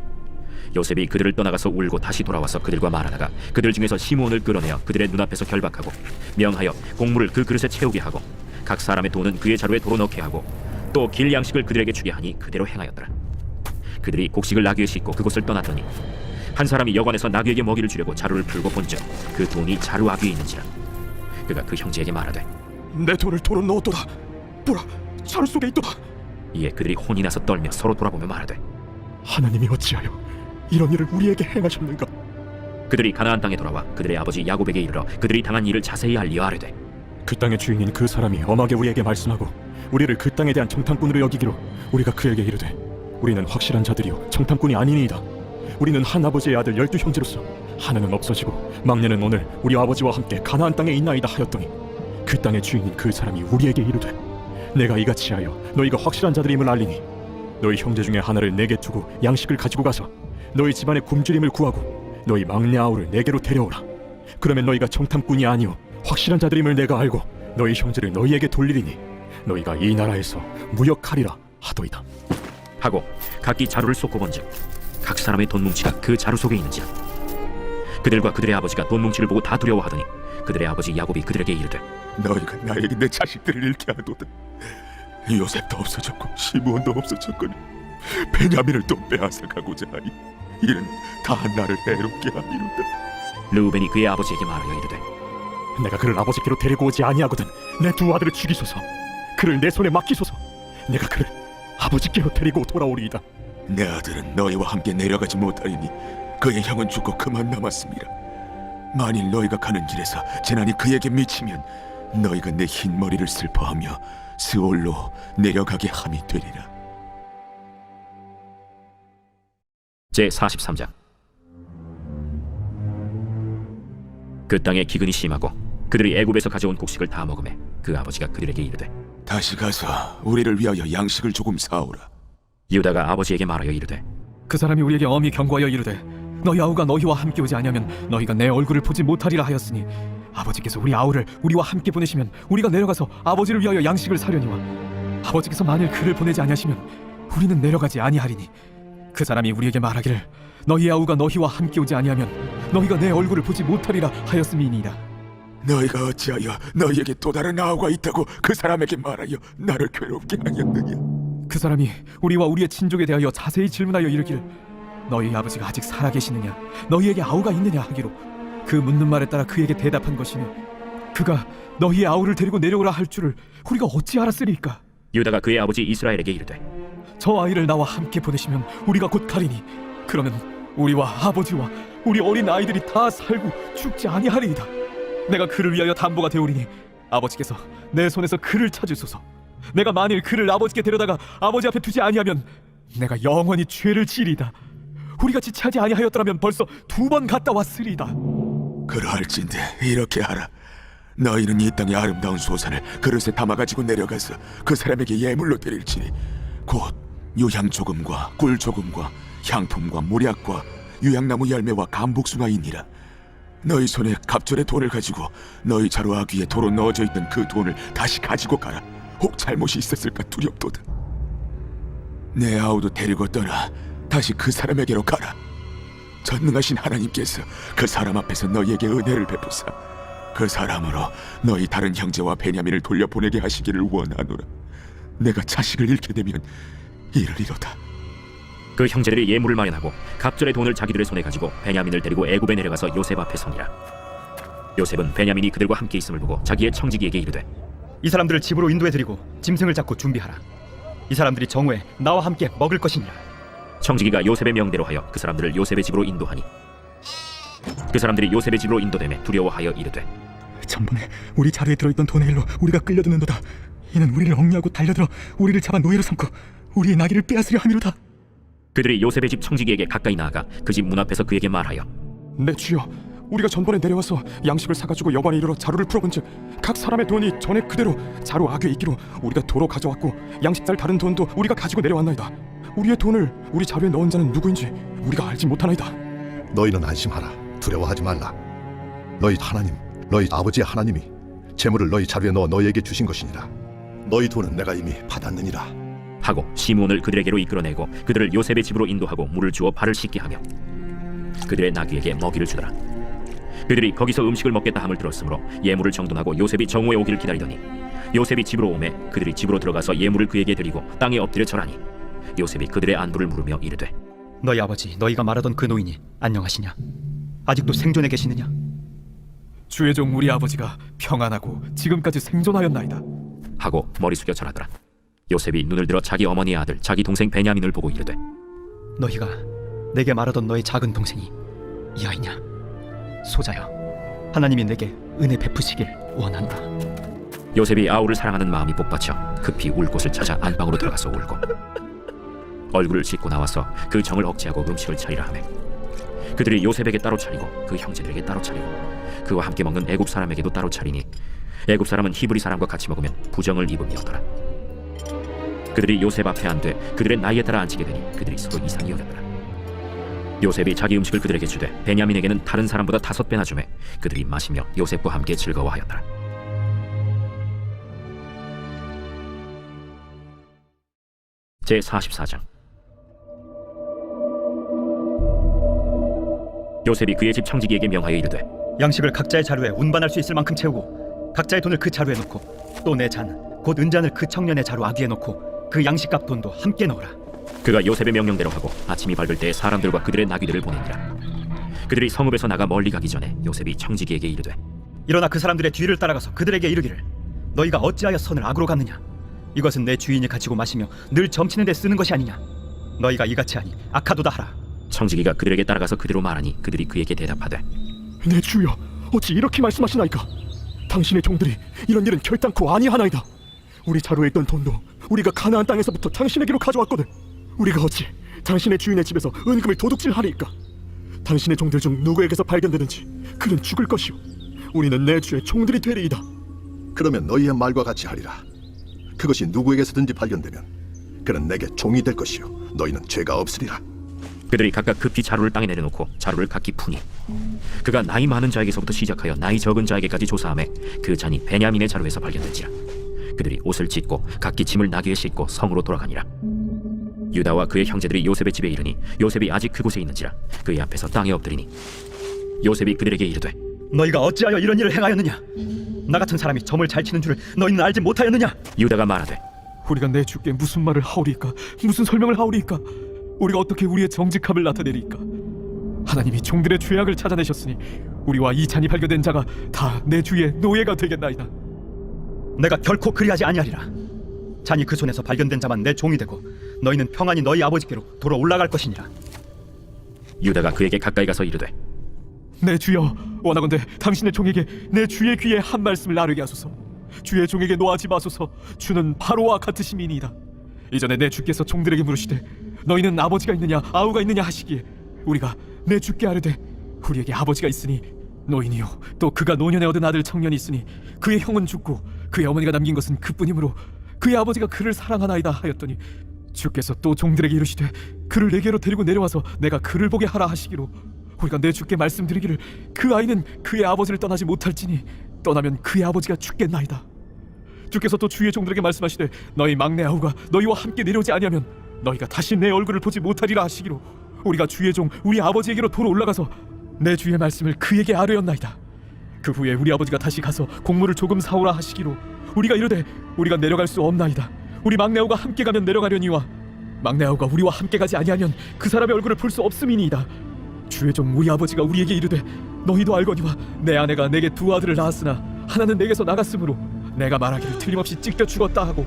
S1: 요셉이 그들을 떠나가서 울고 다시 돌아와서 그들과 말하다가 그들 중에서 시므온을 끌어내어 그들의 눈앞에서 결박하고 명하여 곡물을 그 그릇에 채우게 하고 각 사람의 돈은 그의 자루에 도로 넣게 하고 또 길 양식을 그들에게 주게 하니 그대로 행하였더라. 그들이 곡식을 나귀에 싣고 그곳을 떠났더니 한 사람이 여관에서 나귀에게 먹이를 주려고 자루를 풀고 본즉 그 돈이 자루 아귀에 있는지라. 그가 그 형제에게 말하되
S13: 내 돈을 도로 넣었도다. 보라, 자루 속에 있도다.
S1: 이에 그들이 혼이 나서 떨며 서로 돌아보며 말하되
S13: 하나님이 어찌하여 이런 일을 우리에게 행하셨는가?
S1: 그들이 가나안 땅에 돌아와 그들의 아버지 야곱에게 이르러 그들이 당한 일을 자세히 알리어 아뢰되
S12: 그 땅의 주인인 그 사람이 엄하게 우리에게 말씀하고 우리를 그 땅에 대한 정탐꾼으로 여기기로 우리가 그에게 이르되 우리는 확실한 자들이요 정탐꾼이 아니니이다. 우리는 한 아버지의 아들 12형제로서 하나는 없어지고 막내는 오늘 우리 아버지와 함께 가나안 땅에 있나이다 하였더니 그 땅의 주인인 그 사람이 우리에게 이르되 내가 이같이 하여 너희가 확실한 자들임을 알리니 너희 형제 중에 하나를 내게 두고 양식을 가지고 가서 너희 집안의 굶주림을 구하고 너희 막내 아우를 내게로 데려오라. 그러면 너희가 정탐꾼이 아니오 확실한 자들임을 내가 알고 너희 형제를 너희에게 돌리리니 너희가 이 나라에서 무역하리라 하도이다.
S1: 하고 각기 자루를 쏟고 본즉 각 사람의 돈 뭉치가 그 자루 속에 있는지라. 그들과 그들의 아버지가 돈 뭉치를 보고 다 두려워하더니 그들의 아버지 야곱이 그들에게 이르되
S11: 너희가 나에게 내 자식들을 잃게 하도다. 요셉도 없어졌고 시므온도 없어졌거니 베냐민을 또 빼앗아가고자 하니 이는 다 나를 해롭게 하리로다.
S1: 르우벤이 그의 아버지에게 말하여 이르되
S12: 내가 그를 아버지께로 데리고 오지 아니하거든 내 두 아들을 죽이소서. 그를 내 손에 맡기소서. 내가 그를 아버지께로 데리고 돌아오리이다.
S11: 내 아들은 너희와 함께 내려가지 못하리니 그의 형은 죽고 그만 남았습니다. 만일 너희가 가는 길에서 재난이 그에게 미치면 너희가 내 흰 머리를 슬퍼하며 스올로 내려가게 함이 되리라.
S1: 제43장. 그 땅에 기근이 심하고 그들이 애굽에서 가져온 곡식을 다 먹으매 그 아버지가 그들에게 이르되
S11: 다시 가서 우리를 위하여 양식을 조금 사오라.
S1: 유다가 아버지에게 말하여 이르되
S7: 그 사람이 우리에게 엄히 경고하여 이르되 너희 아우가 너희와 함께 오지 아니하면 너희가 내 얼굴을 보지 못하리라 하였으니 아버지께서 우리 아우를 우리와 함께 보내시면 우리가 내려가서 아버지를 위하여 양식을 사려니와 아버지께서 만일 그를 보내지 아니하시면 우리는 내려가지 아니하리니 그 사람이 우리에게 말하기를 너희 아우가 너희와 함께 오지 아니하면 너희가 내 얼굴을 보지 못하리라 하였음이니이다.
S11: 너희가 어찌하여 너희에게 또 다른 아우가 있다고 그 사람에게 말하여 나를 괴롭게 하였느냐?
S7: 그 사람이 우리와 우리의 친족에 대하여 자세히 질문하여 이르기를 너희 아버지가 아직 살아계시느냐 너희에게 아우가 있느냐 하기로 그 묻는 말에 따라 그에게 대답한 것이니 그가 너희의 아우를 데리고 내려오라 할 줄을 우리가 어찌 알았으리까?
S1: 유다가 그의 아버지 이스라엘에게 이르되
S7: 저 아이를 나와 함께 보내시면 우리가 곧 가리니 그러면 우리와 아버지와 우리 어린 아이들이 다 살고 죽지 아니하리이다. 내가 그를 위하여 담보가 되오리니 아버지께서 내 손에서 그를 찾으소서. 내가 만일 그를 아버지께 데려다가 아버지 앞에 두지 아니하면 내가 영원히 죄를 지리이다. 우리가 지체하지 아니하였더라면 벌써 2번 갔다 왔으리이다.
S11: 그러할진대 이렇게 하라. 너희는 이 땅의 아름다운 소산을 그릇에 담아가지고 내려가서 그 사람에게 예물로 드릴지니 곧 유향 조금과 꿀 조금과 향품과 모략과 유향나무 열매와 감복숭아이니라. 너희 손에 갑절의 돈을 가지고 너희 자루 아귀에 도로 넣어져 있던 그 돈을 다시 가지고 가라. 혹 잘못이 있었을까 두렵도다. 내 아우도 데리고 떠나 다시 그 사람에게로 가라. 전능하신 하나님께서 그 사람 앞에서 너희에게 은혜를 베푸사 그 사람으로 너희 다른 형제와 베냐민을 돌려보내게 하시기를 원하노라. 내가 자식을 잃게 되면 이르리로다.
S1: 그 형제들이 예물을 마련하고 갑절의 돈을 자기들의 손에 가지고 베냐민을 데리고 애굽에 내려가서 요셉 앞에 서니라. 요셉은 베냐민이 그들과 함께 있음을 보고 자기의 청지기에게 이르되
S14: 이 사람들을 집으로 인도해드리고 짐승을 잡고 준비하라. 이 사람들이 정오에 나와 함께 먹을 것이니라.
S1: 청지기가 요셉의 명대로 하여 그 사람들을 요셉의 집으로 인도하니 그 사람들이 요셉의 집으로 인도되매 두려워하여 이르되
S8: 전번에 우리 자루에 들어있던 돈의 일로 우리가 끌려드는도다. 이는 우리를 억류하고 달려들어 우리를 잡아 노예로 삼고 우리의 나귀를 빼앗으려 함이로다.
S1: 그들이 요셉의 집 청지기에게 가까이 나아가 그 집 문 앞에서 그에게 말하여
S13: 내 주여 우리가 전번에 내려와서 양식을 사가지고 여관에 이르러 자루를 풀어본즉 각 사람의 돈이 전에 그대로 자루 악에 있기로 우리가 도로 가져왔고 양식 살 다른 돈도 우리가 가지고 내려왔나이다. 우리의 돈을 우리 자루에 넣은 자는 누구인지 우리가 알지 못하나이다.
S15: 너희는 안심하라. 두려워하지 말라. 너희 하나님, 너희 아버지 하나님이 재물을 너희 자루에 넣어 너희에게 주신 것이니라. 너희 돈은 내가 이미 받았느니라
S1: 하고 시므온을 그들에게로 이끌어내고 그들을 요셉의 집으로 인도하고 물을 주어 발을 씻게 하며 그들의 나귀에게 먹이를 주더라. 그들이 거기서 음식을 먹겠다 함을 들었으므로 예물을 정돈하고 요셉이 정오에 오기를 기다리더니 요셉이 집으로 오매 그들이 집으로 들어가서 예물을 그에게 드리고 땅에 엎드려 절하니 요셉이 그들의 안부를 물으며 이르되
S14: 너희 아버지 너희가 말하던 그 노인이 안녕하시냐? 아직도 생존해 계시느냐?
S13: 주의 종 우리 아버지가 평안하고 지금까지 생존하였나이다.
S1: 하고 머리 숙여 절하더라. 요셉이 눈을 들어 자기 어머니의 아들 자기 동생 베냐민을 보고 이르되
S14: 너희가 내게 말하던 너의 작은 동생이 이 아이냐? 소자여, 하나님이 내게 은혜 베푸시길 원한다.
S1: 요셉이 아우를 사랑하는 마음이 복받쳐 급히 울 곳을 찾아 안방으로 들어가서 울고 얼굴을 씻고 나와서 그 정을 억제하고 음식을 차리라 하매 그들이 요셉에게 따로 차리고 그 형제들에게 따로 차리고 그와 함께 먹는 애굽 사람에게도 따로 차리니 애굽 사람은 히브리 사람과 같이 먹으면 부정을 입음이었더라. 그들이 요셉 앞에 앉되 그들의 나이에 따라 앉히게 되니 그들이 서로 이상히 여겼더라. 요셉이 자기 음식을 그들에게 주되 베냐민에게는 다른 사람보다 5배나 주매 그들이 마시며 요셉과 함께 즐거워하였더라. 제44장. 요셉이 그의 집 청지기에게 명하여 이르되
S14: 양식을 각자의 자루에 운반할 수 있을 만큼 채우고 각자의 돈을 그 자루에 넣고 또 내 잔 곧 은잔을 그 청년의 자루 아귀에 넣고 그 양식값 돈도 함께 넣으라.
S1: 그가 요셉의 명령대로 하고 아침이 밝을 때 사람들과 그들의 나귀들을 보내니라. 그들이 성읍에서 나가 멀리 가기 전에 요셉이 청지기에게 이르되
S14: 일어나 그 사람들의 뒤를 따라가서 그들에게 이르기를 너희가 어찌하여 선을 악으로 갚느냐? 이것은 내 주인이 가지고 마시며 늘 점치는 데 쓰는 것이 아니냐? 너희가 이같이 하니 악하도다 하라.
S1: 청지기가 그들에게 따라가서 그대로 말하니 그들이 그에게 대답하되
S13: 내 주여, 어찌 이렇게 말씀하시나이까? 당신의 종들이 이런 일은 결단코 아니하나이다. 우리 자루에 있던 돈도 우리가 가나안 땅에서부터 당신에게로 가져왔거든. 우리가 어찌 당신의 주인의 집에서 은금을 도둑질하리이까? 당신의 종들 중 누구에게서 발견되든지 그는 죽을 것이오. 우리는 내 주의 종들이 되리이다.
S15: 그러면 너희의 말과 같이 하리라. 그것이 누구에게서든지 발견되면 그는 내게 종이 될 것이요 너희는 죄가 없으리라.
S1: 그들이 각각 급히 자루를 땅에 내려놓고 자루를 각기 푸니 그가 나이 많은 자에게서부터 시작하여 나이 적은 자에게까지 조사하매 그 잔이 베냐민의 자루에서 발견된지라. 그들이 옷을 찢고 각기 짐을 나귀에 싣고 성으로 돌아가니라. 유다와 그의 형제들이 요셉의 집에 이르니 요셉이 아직 그곳에 있는지라 그의 앞에서 땅에 엎드리니 요셉이 그들에게 이르되
S14: 너희가 어찌하여 이런 일을 행하였느냐? 나 같은 사람이 점을 잘 치는 줄을 너희는 알지 못하였느냐?
S1: 유다가 말하되
S13: 우리가 내 주께 무슨 말을 하오리이까? 무슨 설명을 하오리이까? 우리가 어떻게 우리의 정직함을 나타내리이까? 하나님이 종들의 죄악을 찾아내셨으니 우리와 이 잔이 발견된 자가 다 내 주의 노예가 되겠나이다.
S14: 내가 결코 그리하지 아니하리라. 잔이 그 손에서 발견된 자만 내 종이 되고 너희는 평안히 너희 아버지께로 돌아 올라갈 것이니라.
S1: 유다가 그에게 가까이 가서 이르되
S13: 내 주여, 원하건대 당신의 종에게 내 주의 귀에 한 말씀을 나르게 하소서. 주의 종에게 노하지 마소서. 주는 바로와 같으심이니이다. 이전에 내 주께서 종들에게 물으시되 너희는 아버지가 있느냐 아우가 있느냐 하시기에 우리가 내 주께 아뢰되 우리에게 아버지가 있으니 노인이요 또 그가 노년에 얻은 아들 청년이 있으니 그의 형은 죽고 그의 어머니가 남긴 것은 그뿐이므로 그의 아버지가 그를 사랑하나이다 하였더니 주께서 또 종들에게 이르시되 그를 내게로 데리고 내려와서 내가 그를 보게 하라 하시기로 우리가 내 주께 말씀드리기를 그 아이는 그의 아버지를 떠나지 못할지니 떠나면 그의 아버지가 죽겠나이다. 주께서 또 주의 종들에게 말씀하시되 너희 막내 아우가 너희와 함께 내려오지 아니하면 너희가 다시 내 얼굴을 보지 못하리라 하시기로 우리가 주의 종 우리 아버지에게로 도로 올라가서 내 주의 말씀을 그에게 아뢰었나이다. 그 후에 우리 아버지가 다시 가서 곡물을 조금 사오라 하시기로 우리가 이르되 우리가 내려갈 수 없나이다. 우리 막내 아우가 함께 가면 내려가려니와 막내 아우가 우리와 함께 가지 아니하면 그 사람의 얼굴을 볼 수 없음이니이다. 주의 종 우리 아버지가 우리에게 이르되 너희도 알거니와 내 아내가 내게 2 아들을 낳았으나 하나는 내게서 나갔으므로 내가 말하기를 틀림없이 찢겨 죽었다 하고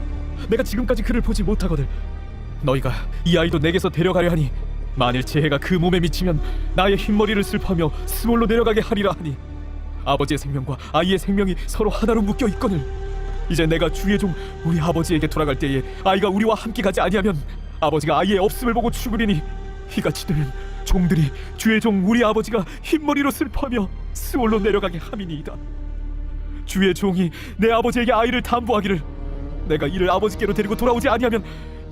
S13: 내가 지금까지 그를 보지 못하거늘 너희가 이 아이도 내게서 데려가려 하니 만일 재해가 그 몸에 미치면 나의 흰머리를 슬퍼하며 스몰로 내려가게 하리라 하니 아버지의 생명과 아이의 생명이 서로 하나로 묶여 있거늘 이제 내가 주의 종 우리 아버지에게 돌아갈 때에 아이가 우리와 함께 가지 아니하면 아버지가 아이의 없음을 보고 죽으리니 이같이 되면 종들이 주의 종 우리 아버지가 흰머리로 슬퍼하며 스올로 내려가게 함이니이다. 주의 종이 내 아버지에게 아이를 담보하기를 내가 이를 아버지께로 데리고 돌아오지 아니하면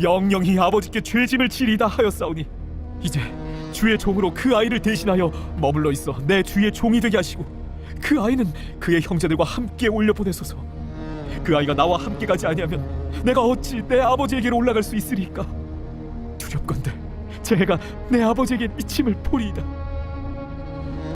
S13: 영영히 아버지께 죄짐을 지리다 하였사오니 이제 주의 종으로 그 아이를 대신하여 머물러 있어 내 주의 종이 되게 하시고 그 아이는 그의 형제들과 함께 올려보내소서. 그 아이가 나와 함께 가지 아니하면 내가 어찌 내 아버지에게로 올라갈 수 있으리까? 두렵건대 제가 내 아버지에게 미침을 보리이다.